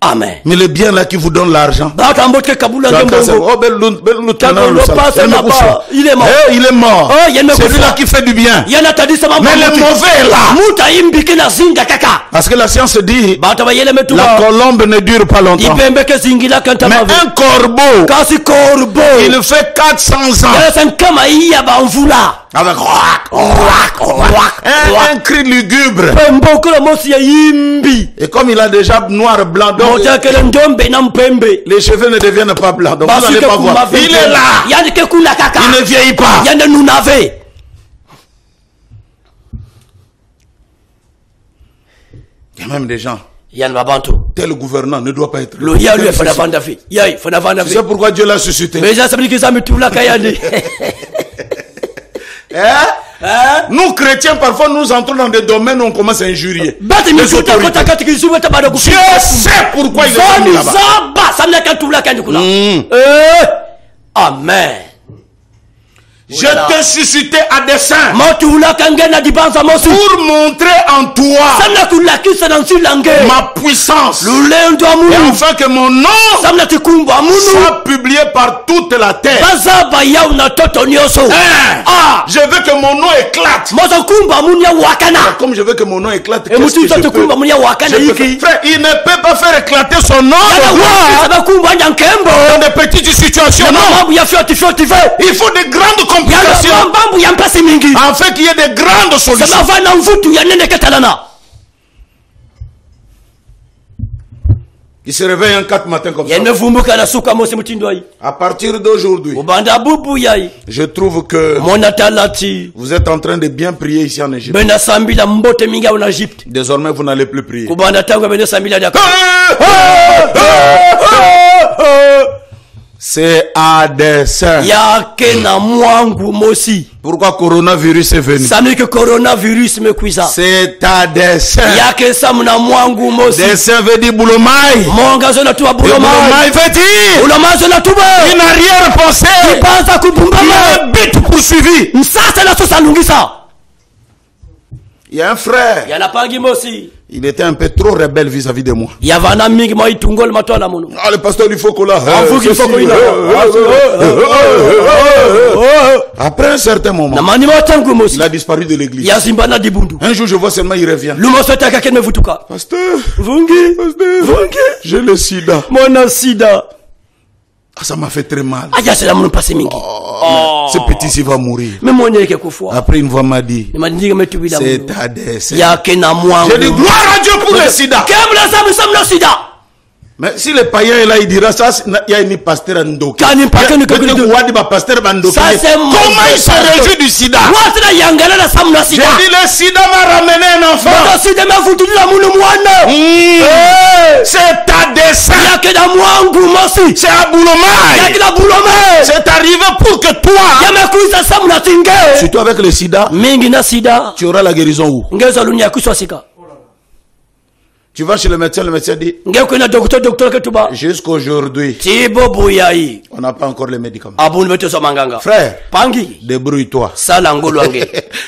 Amen. Mais le bien là qui vous donne l'argent, il est mort. Il est mort. C'est lui là qui fait du bien. Mais le mauvais est là. Parce que la science dit, la colombe ne dure pas longtemps. Mais un corbeau, il fait 400 ans. Avec un cri lugubre. Et comme il a déjà noir blanc, donc les cheveux ne deviennent pas blancs. Donc vous n'allez pas voir. Il est là. Il ne vieillit pas. Il y a même des gens. Tel gouvernant ne doit pas être là. Tu sais pourquoi Dieu l'a suscité? Nous chrétiens parfois nous entrons dans des domaines où on commence à injurier. Dieu sait pourquoi il est venu là-bas. Amen. Je t'ai suscité à dessein pour montrer en toi ma puissance, et afin que mon nom soit publié par toute la terre. Je veux que mon nom éclate. Comme je veux que mon nom éclate, qu'est-ce que je peux? Frère, il ne peut pas faire éclater son nom dans des petites situations. Non. Il faut des grandes complications, afin qu'il y ait des grandes solutions. Il se réveille un 4 matin comme ça. À partir d'aujourd'hui, je trouve que vous êtes en train de bien prier ici en Égypte. Désormais, vous n'allez plus prier. C'est à dessein. Yake na mwangu mosi. Pourquoi coronavirus est venu? Sami que coronavirus me cuisa. C'est à dessein. Yake samuna mwangu mosi. Dessein veut dire boulomai. Monga zona tuwa boulomai. Boulomai veut dire. Boulomai zona tuwa. Il n'a rien pensé. Il pense à kubumbama. Il a un but poursuivi. Msasa na sosa lungisa. Il y a un frère. Il y a la pangi mosi. Il était un peu trop rebelle vis-à-vis de moi. Il y a un ami qui m'a dit tungol matwa la mono. Ah, le pasteur, il faut qu'on l'a. Après un certain moment, il a disparu de l'église. Un jour, je vois seulement, il revient. Pasteur, j'ai le sida. Mon sida. Ah, ça m'a fait très mal. Oh, ce petit, il va mourir. Après, une voix m'a dit, c'est ta destin. J'ai dit, gloire à Dieu pour le sida. Mais si le païen est là, il dira ça, il y a une pasteur Ndoki. Comment il se réjouit du sida? J'ai dit, le sida m'a ramené un enfant. C'est ta destin. C'est à Boulomai. C'est arrivé pour que toi, surtout avec le sida, tu auras la guérison où? Tu vas chez le médecin dit, jusqu'aujourd'hui, on n'a pas encore les médicaments. Frère, débrouille-toi.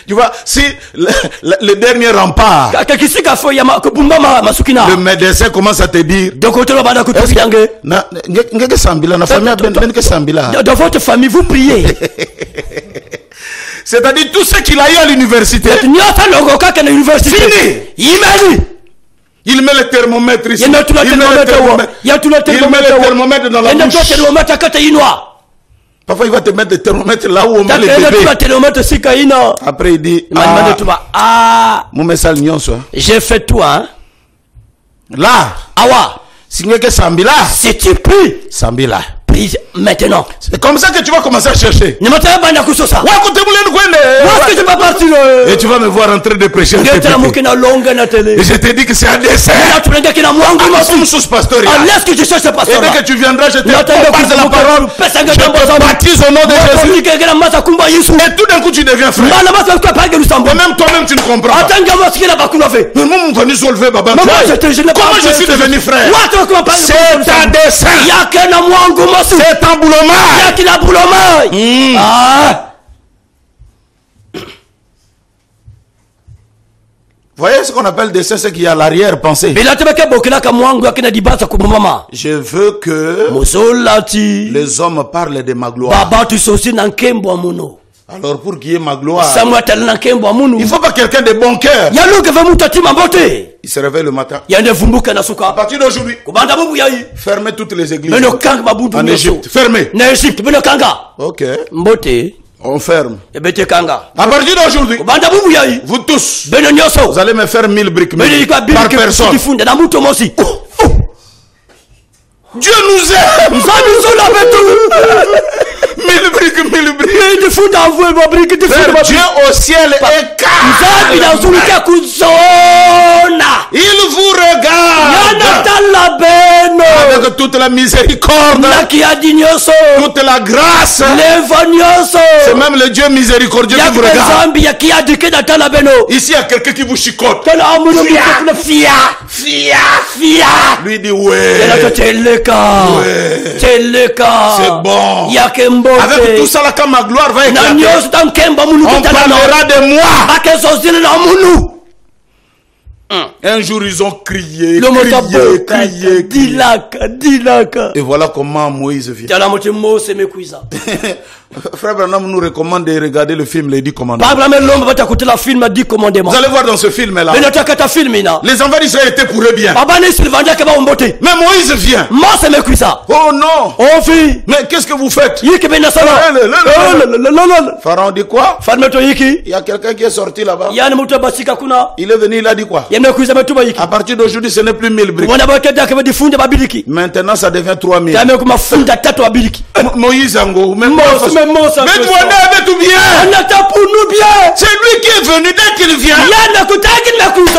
Tu vois, si le dernier rempart, le médecin commence à te dire, dans votre famille, vous priez. C'est-à-dire tout ce qu'il a eu à l'université. Fini. Il met le thermomètre ici. Il met le thermomètre dans la bouche. Parfois, il va te mettre le thermomètre là où on met les bébés. Après, il dit, j'ai fait toi. Là, si tu pries, maintenant. C'est comme ça que tu vas commencer à chercher. Et tu vas me voir en train de prêcher. Et je te dis que c'est un dessein. Et dès que tu viendras, je te parle de la parole. Je te baptise au nom de Jésus. Et tout d'un coup, tu deviens frère. Et même toi-même, tu ne comprends pas. Mais moi, comment je suis devenu frère? C'est un dessein. C'est un Boulomai. Voyez ce qu'on appelle dessein, c'est qu'il y a l'arrière-pensée. Je veux que les hommes parlent de ma gloire. Alors pour qu'il y ait ma gloire, il ne faut pas quelqu'un de bon cœur. Il se réveille le matin. À partir d'aujourd'hui, fermez toutes les églises en Égypte. Fermez. Ok. On ferme. À partir d'aujourd'hui, vous tous, vous allez me faire 1000 briques par personne. Dieu nous aime. 1000 briques. Dieu au ciel est calme. Il vous regarde avec toute la miséricorde, toute la grâce. C'est même le Dieu miséricordieux qui vous regarde. Ici, il y a quelqu'un qui vous chicote. Lui dit ouais. C'est bon. Avec tout ça là, quand ma gloire va éclater, on parlera de moi. Un jour ils ont crié. Et voilà comment Moïse vit. Frère Branham nous recommande de regarder le film Les 10 commandements. Vous allez voir dans ce film là, les enfants d'Israël étaient pour eux bien. Mais Moïse vient. Oh non. Mais qu'est-ce que vous faites? Pharaon dit quoi? Il y a quelqu'un qui est sorti là-bas. Il est venu, il a dit quoi? À partir d'aujourd'hui, ce n'est plus 1000 briques. Maintenant, ça devient 3000. Moïse Ango, mais demandez avec tout bien. C'est lui qui est venu dès qu'il vient.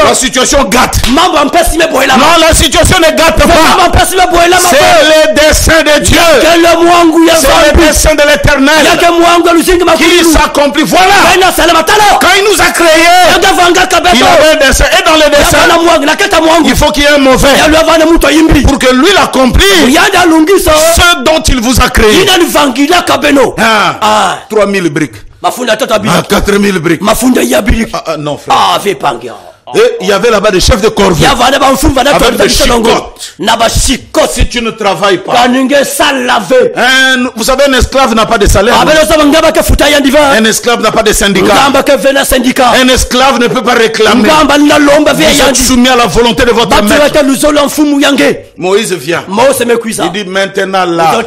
La situation gâte. Non, la situation ne gâte pas. C'est le dessein de Dieu. C'est le dessein de l'Éternel qui s'accomplit. Voilà. Quand il nous a créés, il avait un dessein. Et dans le dessein, il faut qu'il y ait un mauvais pour que lui l'accomplisse. Ce dont il vous a créé. 3000 briques. 4000 briques. Non, frère. Et il y avait là-bas des chefs de corvée avec des chicottes. Si tu ne travailles pas, vous savez, un esclave n'a pas de salaire. Un esclave n'a pas de syndicat. Un esclave ne peut pas réclamer. Vous êtes soumis à la volonté de votre maître. Moïse vient. Il dit maintenant là,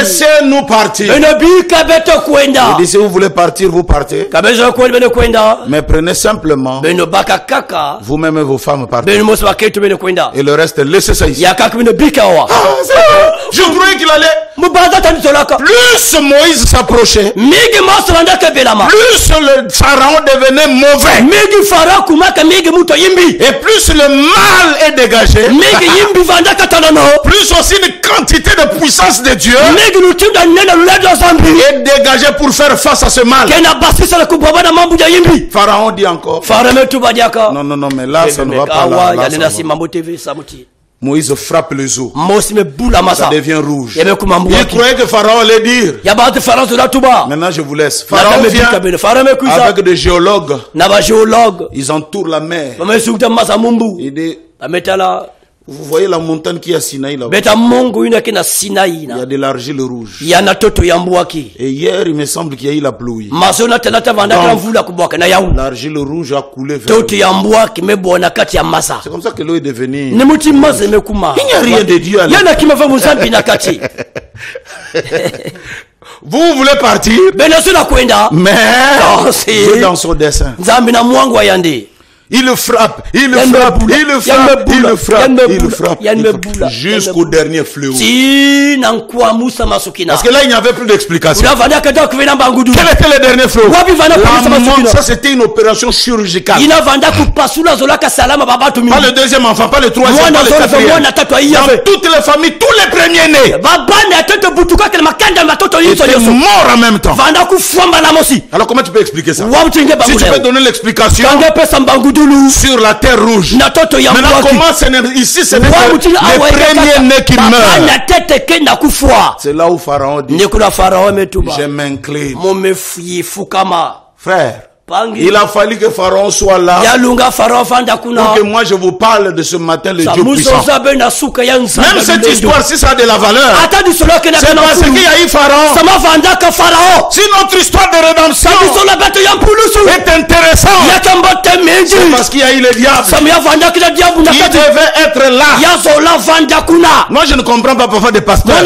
laissez-nous partir. Il dit si vous voulez partir, vous partez. Mais prenez simplement vous-même et vos femmes partez. Et le reste, laissez ça ici. Je croyais qu'il allait. Plus Moïse s'approchait, plus le pharaon devenait mauvais. Et plus le mal est dégagé, plus aussi une quantité de puissance de Dieu est dégagée pour faire face à ce mal. Pharaon dit encore. Non, mais là, ça ne va pas là. Moïse frappe les eaux. Ça devient rouge. Il croyait que Pharaon allait dire. Maintenant, je vous laisse. Pharaon vient avec des géologues. Ils entourent la mer. Il dit, vous voyez la montagne qui est à Sinaï là-bas. Il y a de l'argile rouge. Et hier, il me semble qu'il y a eu la pluie. L'argile rouge a coulé vers l'eau. C'est comme ça que l'eau est devenue. Il n'y a rien de Dieu à l'époque. Vous voulez partir, mais Dieu dans son dessein. Il le frappe, jusqu'au dernier fléau. Parce que là, il n'y avait plus d'explication. Quel était le dernier fléau? La mort, ça c'était une opération chirurgicale. Pas le deuxième enfant, pas le troisième, pas le quatrième. Dans toutes les familles, tous les premiers-nés, ils étaient morts en même temps. Alors comment tu peux expliquer ça? Si tu peux donner l'explication sur la terre rouge. Maintenant, comment ici c'est les premiers-nés qui meurent? C'est là où Pharaon dit, je m'incline. Frère, il a fallu que Pharaon soit là pour que moi je vous parle de ce matin, le Dieu puissant. Même cette histoire, si ça a de la valeur, c'est parce qu'il y a eu Pharaon. Si notre histoire de rédemption est intéressante, c'est parce qu'il y a eu le diable qui devait être là. Moi je ne comprends pas parfois des pasteurs.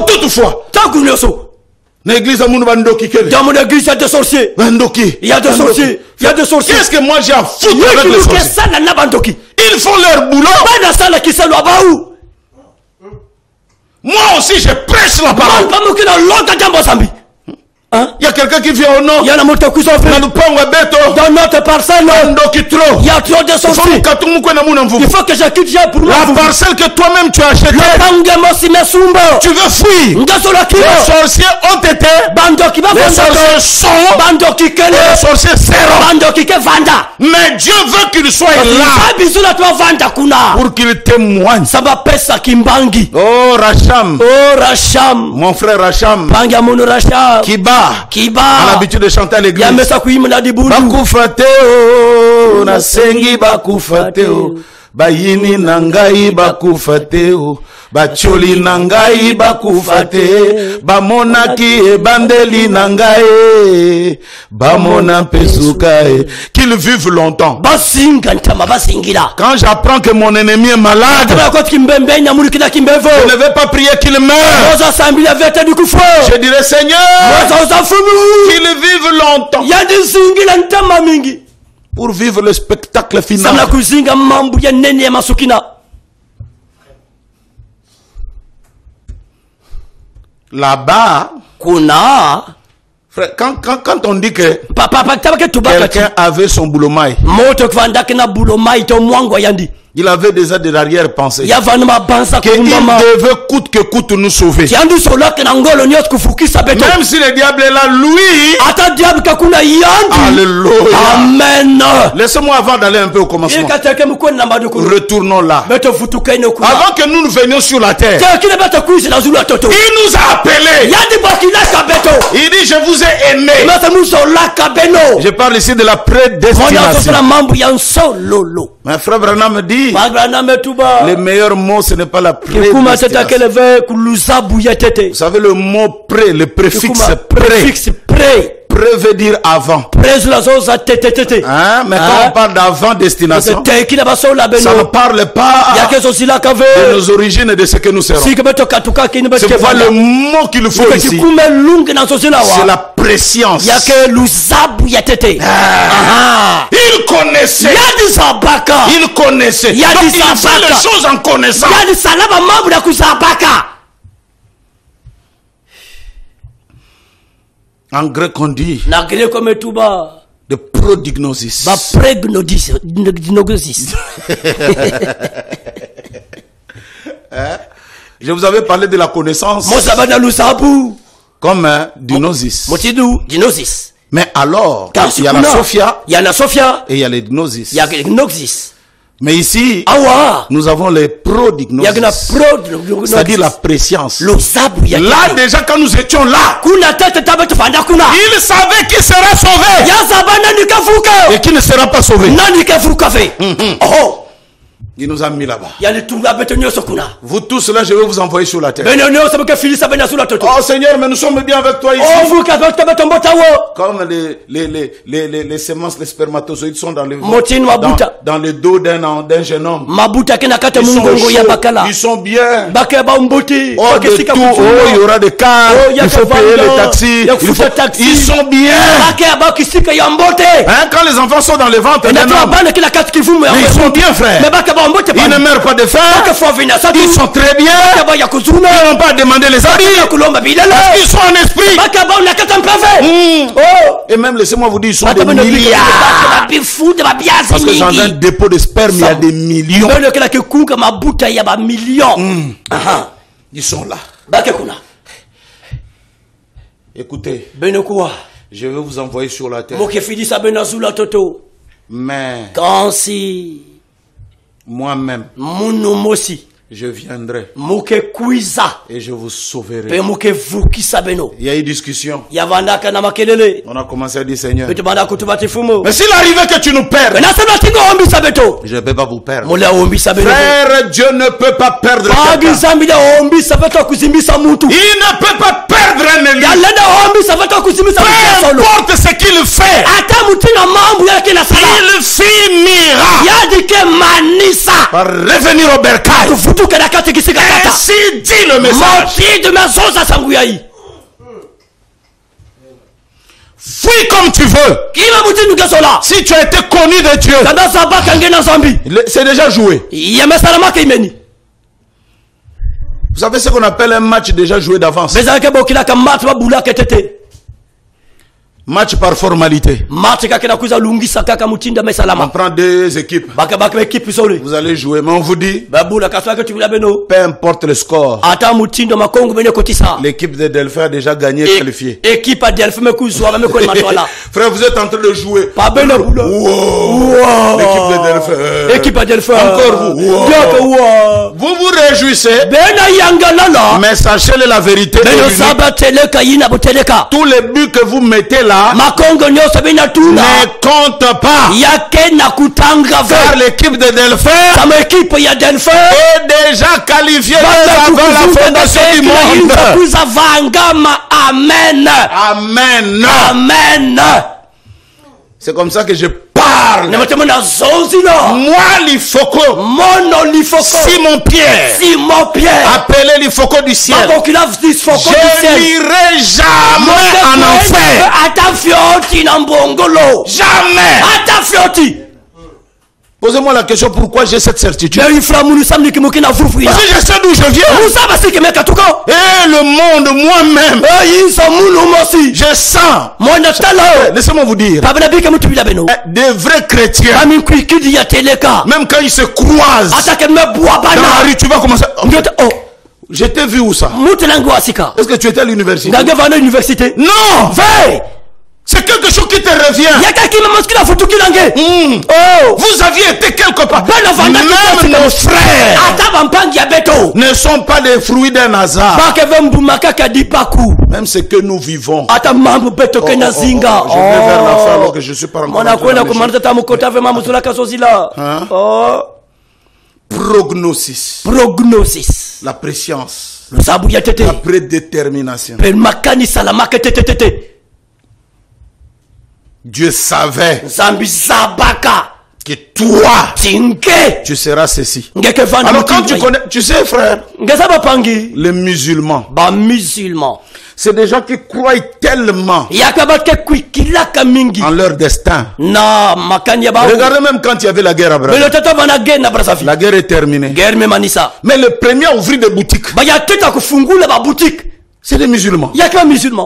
Toutefois, l'église à mon bandoki. Dans mon église, il y a des sorciers. Il y a des sorciers. Il y a des sorciers. Qu'est-ce que moi j'ai à foutre avec les sorciers? Ils font leur boulot. Moi aussi, je prêche la parole. Il y a quelqu'un qui vient au nord. Dans notre parcelle. Il y a trop de sorciers. Il faut que je quitte pour moi. La parcelle que toi-même tu as achetée. Tu veux fuir. Les sorciers ont été. Les sorciers sont. Les sorciers seront. Mais Dieu veut qu'il soit là. Pour qu'il témoigne. Oh Racham. Mon frère Racham. Kiba a l'habitude de chanter à l'église. Bakufateo nasengi bakufateo bayini nangai bakufateo bacholi nangai bakufate bamonaki ebandeli nangai bamona pesukae. Qu'il vive longtemps. Quand j'apprends que mon ennemi est malade, je ne vais pas prier qu'il meure. Je dirai Seigneur, qu'il vive longtemps. pour vivre le spectacle final. Là-bas, frère, quand on dit que quelqu'un avait son boulomai, il avait déjà de l'arrière-pensée qu'il devait coûte que coûte nous sauver. Même si le diable est là, lui, alléluia. Amen. Laissez-moi avant d'aller un peu au commencement. Retournons là. Avant que nous venions sur la terre, il nous a appelés. Il dit, je vous ai aimé. Je parle ici de la prédestination. Mon frère Branham me dit, le meilleur mot, ce n'est pas la prédestination. Vous savez, le mot pré, le préfixe pré. Pré veut dire avant. Hein? Mais quand on parle d'avant destination, ça ne parle pas de nos origines et de ce que nous serons. C'est pas le mot qu'il faut ici. C'est la préscience. Il connaissait. Il connaissait. Donc il fait les choses en connaissant. En grec, on dit de prodignosis. Je vous avais parlé de la connaissance comme du gnosis. Mais alors, il y a la Sophia et il y a les gnosis. Mais ici, nous avons les prodignosis, c'est-à-dire la préscience. Là, déjà, quand nous étions là, il savait qu'il serait sauvé et qu'il ne sera pas sauvé. Il nous a mis là-bas. Vous tous là, je vais vous envoyer sur la terre. Oh Seigneur, mais nous sommes bien avec toi ici. Comme les semences, les spermatozoïdes sont dans le dos d'un jeune homme. Ils sont bien. Oh, de tout, il y aura des cars, il faut payer les taxis. Ils sont bien. Hein, quand les enfants sont dans le ventre d'un homme, ils sont bien, frère. Ils ne meurent pas de faim. Ils sont très bien. Ils n'ont pas demandé les habits. Ils sont en esprit. Et même, laissez-moi vous dire, ils sont des milliards. Parce que dans un dépôt de sperme, il y a des millions. Ils sont là. Écoutez, je vais vous envoyer sur la terre. Mais moi-même, je viendrai et je vous sauverai. Il y a eu discussion. On a commencé à dire, Seigneur, mais s'il arrivait que tu nous perds, je ne peux pas vous perdre. Frère, Dieu ne peut pas perdre quelqu'un. Il ne peut pas perdre un élu. Peu importe ce qu'il fait, il finira par revenir au bercail. Ainsi dit le message. Fuis comme tu veux. Si tu as été connu de Dieu, c'est déjà joué. Vous savez ce qu'on appelle un match déjà joué d'avance. Match par formalité. On prend deux équipes. Vous allez jouer, mais on vous dit, peu importe le score, l'équipe de Delphin a déjà gagné, qualifié. Frère, vous êtes en train de jouer. L'équipe de Delphin. Encore vous. Vous vous réjouissez. Mais sachez la vérité. Tous les buts que vous mettez là ne compte pas. Car l'équipe de Delphin est déjà qualifiée avant la fondation du monde. Amen. Amen. C'est comme ça que je parle. Moi, l'Ifoko. Simon Pierre. Appelé l'Ifoko du ciel. Je n'irai jamais en enfer. Jamais. Posez-moi la question, pourquoi j'ai cette certitude? Parce que je sais d'où je viens. Et le monde, moi-même, je sens. Laissez-moi vous dire. Des vrais chrétiens, même quand ils se croisent dans la rue, tu vas commencer. Je t'ai vu où ça? Est-ce que tu étais à l'université? Non! C'est quelque chose qui te revient. Vous aviez été quelque part. Même nos frères ne sont pas des fruits d'un hasard. Même ce que nous vivons. Je vais vers la fin alors que je suis pas encore Prognosis. La préscience. La prédétermination. Dieu savait que toi, tu seras ceci. Alors quand tu connais, tu sais frère, les musulmans, c'est des gens qui croient tellement en leur destin. Regardez même quand il y avait la guerre à Brazzaville. La guerre est terminée. Mais le premier à ouvrir des boutiques, c'est des musulmans.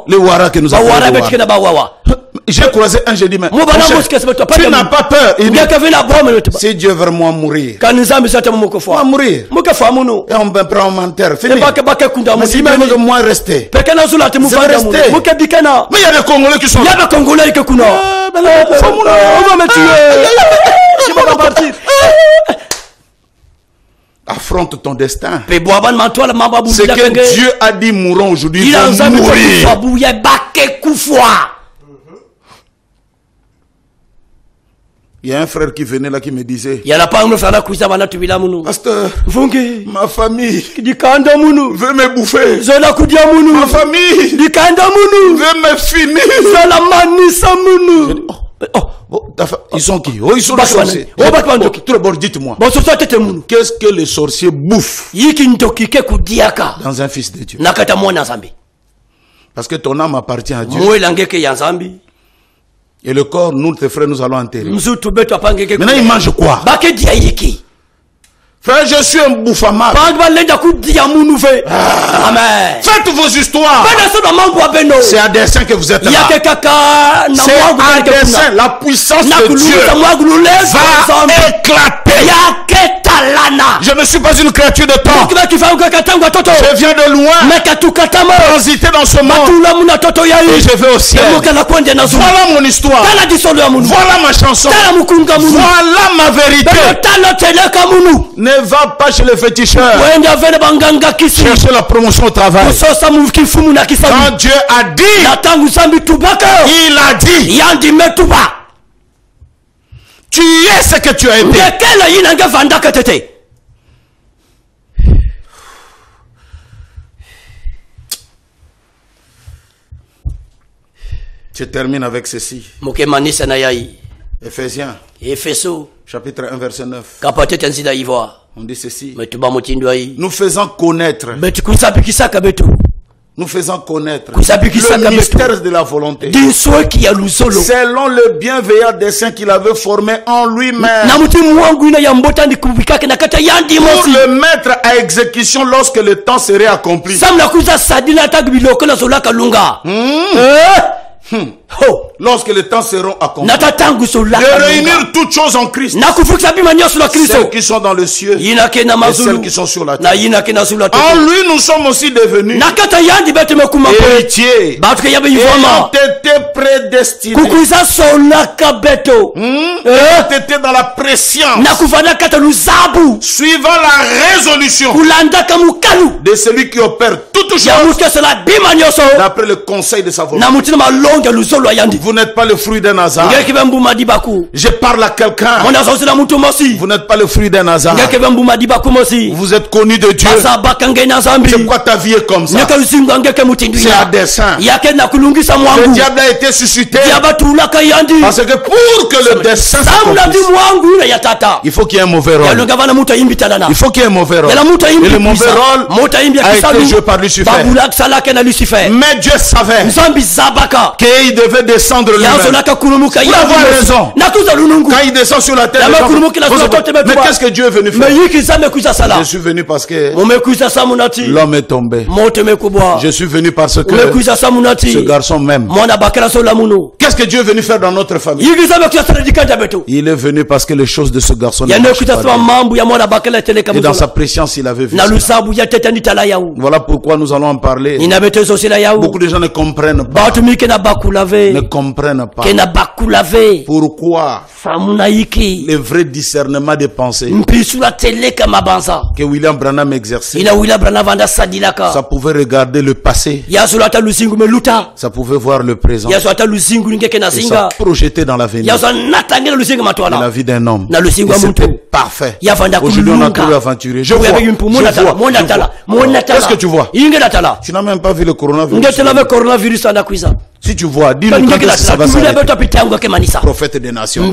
Les Ouara que nous avons. J'ai croisé un, j'ai dit, mais tu n'as pas peur. Il dit, si Dieu veut moi mourir, moi mourir. Et on me prend mon terre. Fini. Mais si même que moi rester, je vais rester. Mais il y a des Congolais qui sont là. On va me tuer. Je vais pas partir. Affronte ton destin. Ce que Dieu a dit mourons aujourd'hui, ils vont mourir. Il y a un frère qui venait là qui me disait, pasteur, ma famille veut me bouffer. Ma famille veut me finir. Ils sont qui? Ils sont les sorciers. Tout d'abord, dites-moi, qu'est-ce que les sorciers bouffent dans un fils de Dieu? Parce que ton âme appartient à Dieu. Et le corps, nous, tes frères, nous allons enterrer. Maintenant, ils mangent quoi? Frère, je suis un bouffamable. Faites vos histoires. C'est à dessein que vous êtes là. C'est à dessein. La puissance de Dieu va éclater. Je ne suis pas une créature de temps. Je viens de loin. Transiter dans ce monde. Et je vais au ciel. Voilà mon histoire. Voilà ma chanson. Voilà ma vérité. Ne va pas chez les féticheurs chercher la promotion au travail. Quand Dieu a dit, il a dit. Tu es ce que tu as été. Je termine avec ceci. Éphésiens. Chapitre 1, verset 9. On dit ceci. Nous faisons connaître. Nous faisons connaître le mystère de la volonté selon le bienveillant dessein qu'il avait formé en lui-même pour le mettre à exécution lorsque le temps serait accompli. Lorsque les temps seront accomplis, de réunir toutes choses en Christ, celles qui sont dans le cieux et celles qui sont sur la terre. En lui nous sommes aussi devenus héritiers ayant été prédestinés, ayant été dans la prescience, suivant la résolution de celui qui opère toutes choses d'après le conseil de sa volonté. Vous n'êtes pas le fruit d'un hasard. Je parle à quelqu'un. Vous n'êtes pas le fruit d'un hasard. Vous êtes connu de Dieu. C'est pourquoi ta vie est comme ça. C'est à dessein. Le diable a été suscité. Parce que pour que le dessein s'accomplisse, il faut qu'il y ait un mauvais rôle. Il faut qu'il y ait un mauvais rôle. Et le mauvais rôle a été joué par Lucifer. Mais Dieu savait qu'il devait descendre lui-même. Pour avoir raison. Quand il descend sur la terre, mais qu'est-ce que Dieu est venu faire? Je suis venu parce que l'homme est tombé. Je suis venu parce que ce garçon m'aime. Qu'est-ce que Dieu est venu faire dans notre famille? Il est venu parce que les choses de ce garçon ne marchent pas. Et dans sa préscience, il avait vu ça. Voilà pourquoi nous allons en parler. Beaucoup de gens ne comprennent pas. Ne comprennent pas. Pourquoi le vrai discernement des pensées que William Branham exerçait, ça pouvait regarder le passé, ça pouvait voir le présent, et ça projeter dans l'avenir. La vie d'un homme, et c'était parfait. Aujourd'hui on a trouvé aventurier. Je vois. Qu'est-ce que tu vois? Tu n'as même pas vu le coronavirus. Si tu vois, dis-nous quand est-ce que ça va s'arrêter. Prophète des nations.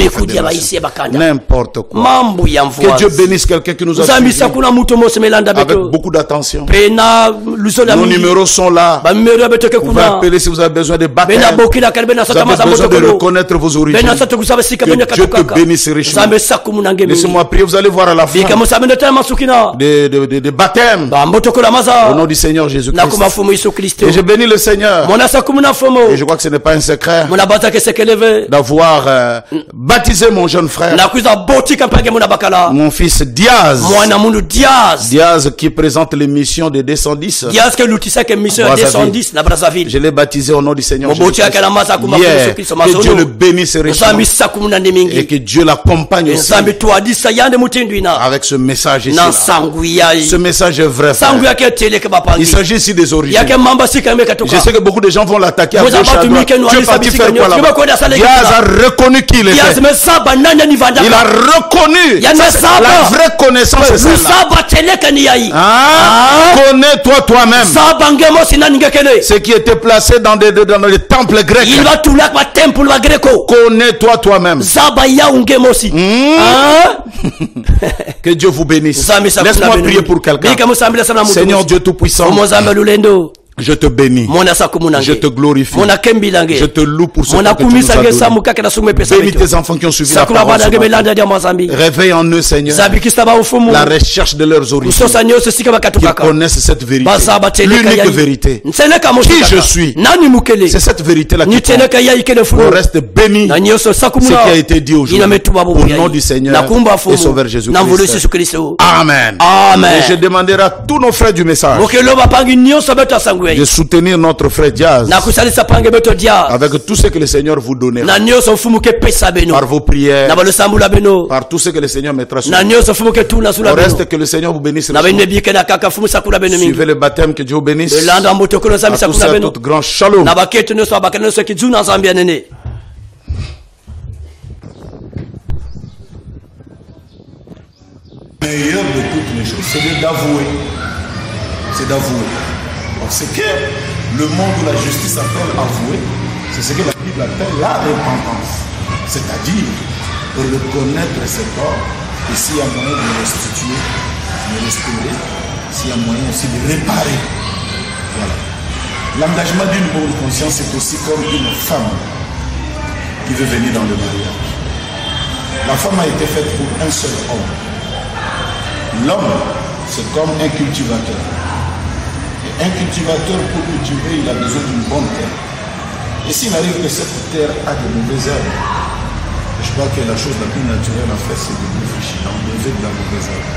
N'importe quoi. Que Dieu bénisse quelqu'un qui nous a suivis avec beaucoup d'attention. Nos numéros sont là. Vous pouvez appeler si vous avez besoin de baptême. Vous avez besoin de reconnaître vos origines. Que Dieu te bénisse richement. Laissez-moi prier, vous allez voir à la fin des baptêmes au nom du Seigneur Jésus-Christ. Et je bénis le Seigneur. Et je crois que ce n'est pas un secret d'avoir baptisé mon jeune frère, mon fils Diaz. Diaz qui présente l'émission de 210. Je l'ai baptisé au nom du Seigneur Jésus-Christ. Que Dieu le bénisse richement et que Dieu l'accompagne aussi avec ce message ici. Ce message est vrai, frère. Il s'agit ici des origines. Je sais que beaucoup de gens vont l'attaquer à gauche, à droite. Tu es parti faire quoi là-bas? Diaz a reconnu qui il était. Il a reconnu. La vraie connaissance, c'est celle-là. Connais-toi toi-même. Ce qui était placé dans les temples grecs. Connais-toi toi-même. Que Dieu vous bénisse. Laisse-moi prier pour quelqu'un. Seigneur Dieu Tout-Puissant, je te bénis, je te glorifie, je te loue pour ce que tu nous as donné. Bénis tes enfants qui ont suivi la parole. Réveille en eux, Seigneur, la recherche de leurs origines, qu'ils connaissent cette vérité, l'unique vérité. Qui je suis, c'est cette vérité-là qui compte. On reste béni ce qui a été dit aujourd'hui au nom du Seigneur et Sauveur Jésus-Christ. Amen. Et je demanderai à tous nos frères du message de soutenir notre frère Diaz avec tout ce que le Seigneur vous donnera, par vos prières, par tout ce que le Seigneur mettra sur vous. Au reste, que le Seigneur vous bénisse. Suivez le baptême, que Dieu vous bénisse. À tous et à toutes, grand shalom. Meilleur de toutes les choses, c'est d'avouer. C'est d'avouer. C'est que le monde où la justice appelle avouer, c'est ce que la Bible appelle la repentance. C'est-à-dire reconnaître ses torts et s'il y a moyen de restituer, de restaurer, s'il y a moyen aussi de réparer. Voilà. L'engagement d'une bonne conscience, c'est aussi comme une femme qui veut venir dans le mariage. La femme a été faite pour un seul homme. L'homme, c'est comme un cultivateur. Un cultivateur, pour cultiver, il a besoin d'une bonne terre. Et s'il arrive que cette terre a de mauvaises herbes, je crois que la chose la plus naturelle à faire, c'est de défricher, d'enlever de la mauvaise herbe.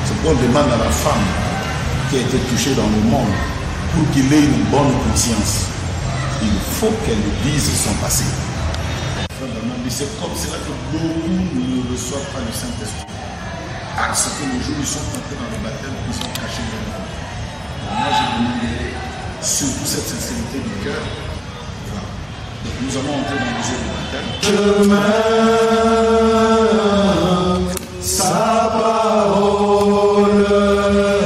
C'est pourquoi on demande à la femme qui a été touchée dans le monde, pour qu'il ait une bonne conscience, il faut qu'elle dise son passé. C'est comme cela que beaucoup ne reçoivent pas le Saint-Esprit. Parce que les jours, ils sont entrés dans le baptême, ils sont cachés de nous. Moi, je demanderai surtout cette sincérité du cœur. Voilà. Nous allons entrer dans le jeu du baptême. Sa parole,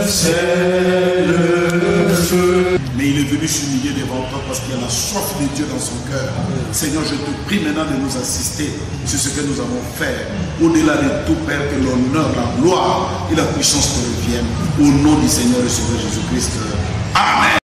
c'est le feu. Mais il est venu s'humilier devant toi parce qu'il y a la soif de Dieu dans son cœur. Seigneur, je te prie maintenant de nous assister sur ce que nous avons fait. Au-delà de tout, Père, que l'honneur, la gloire et la puissance te reviennent. Au nom du Seigneur et Sauveur Jésus-Christ. Amen.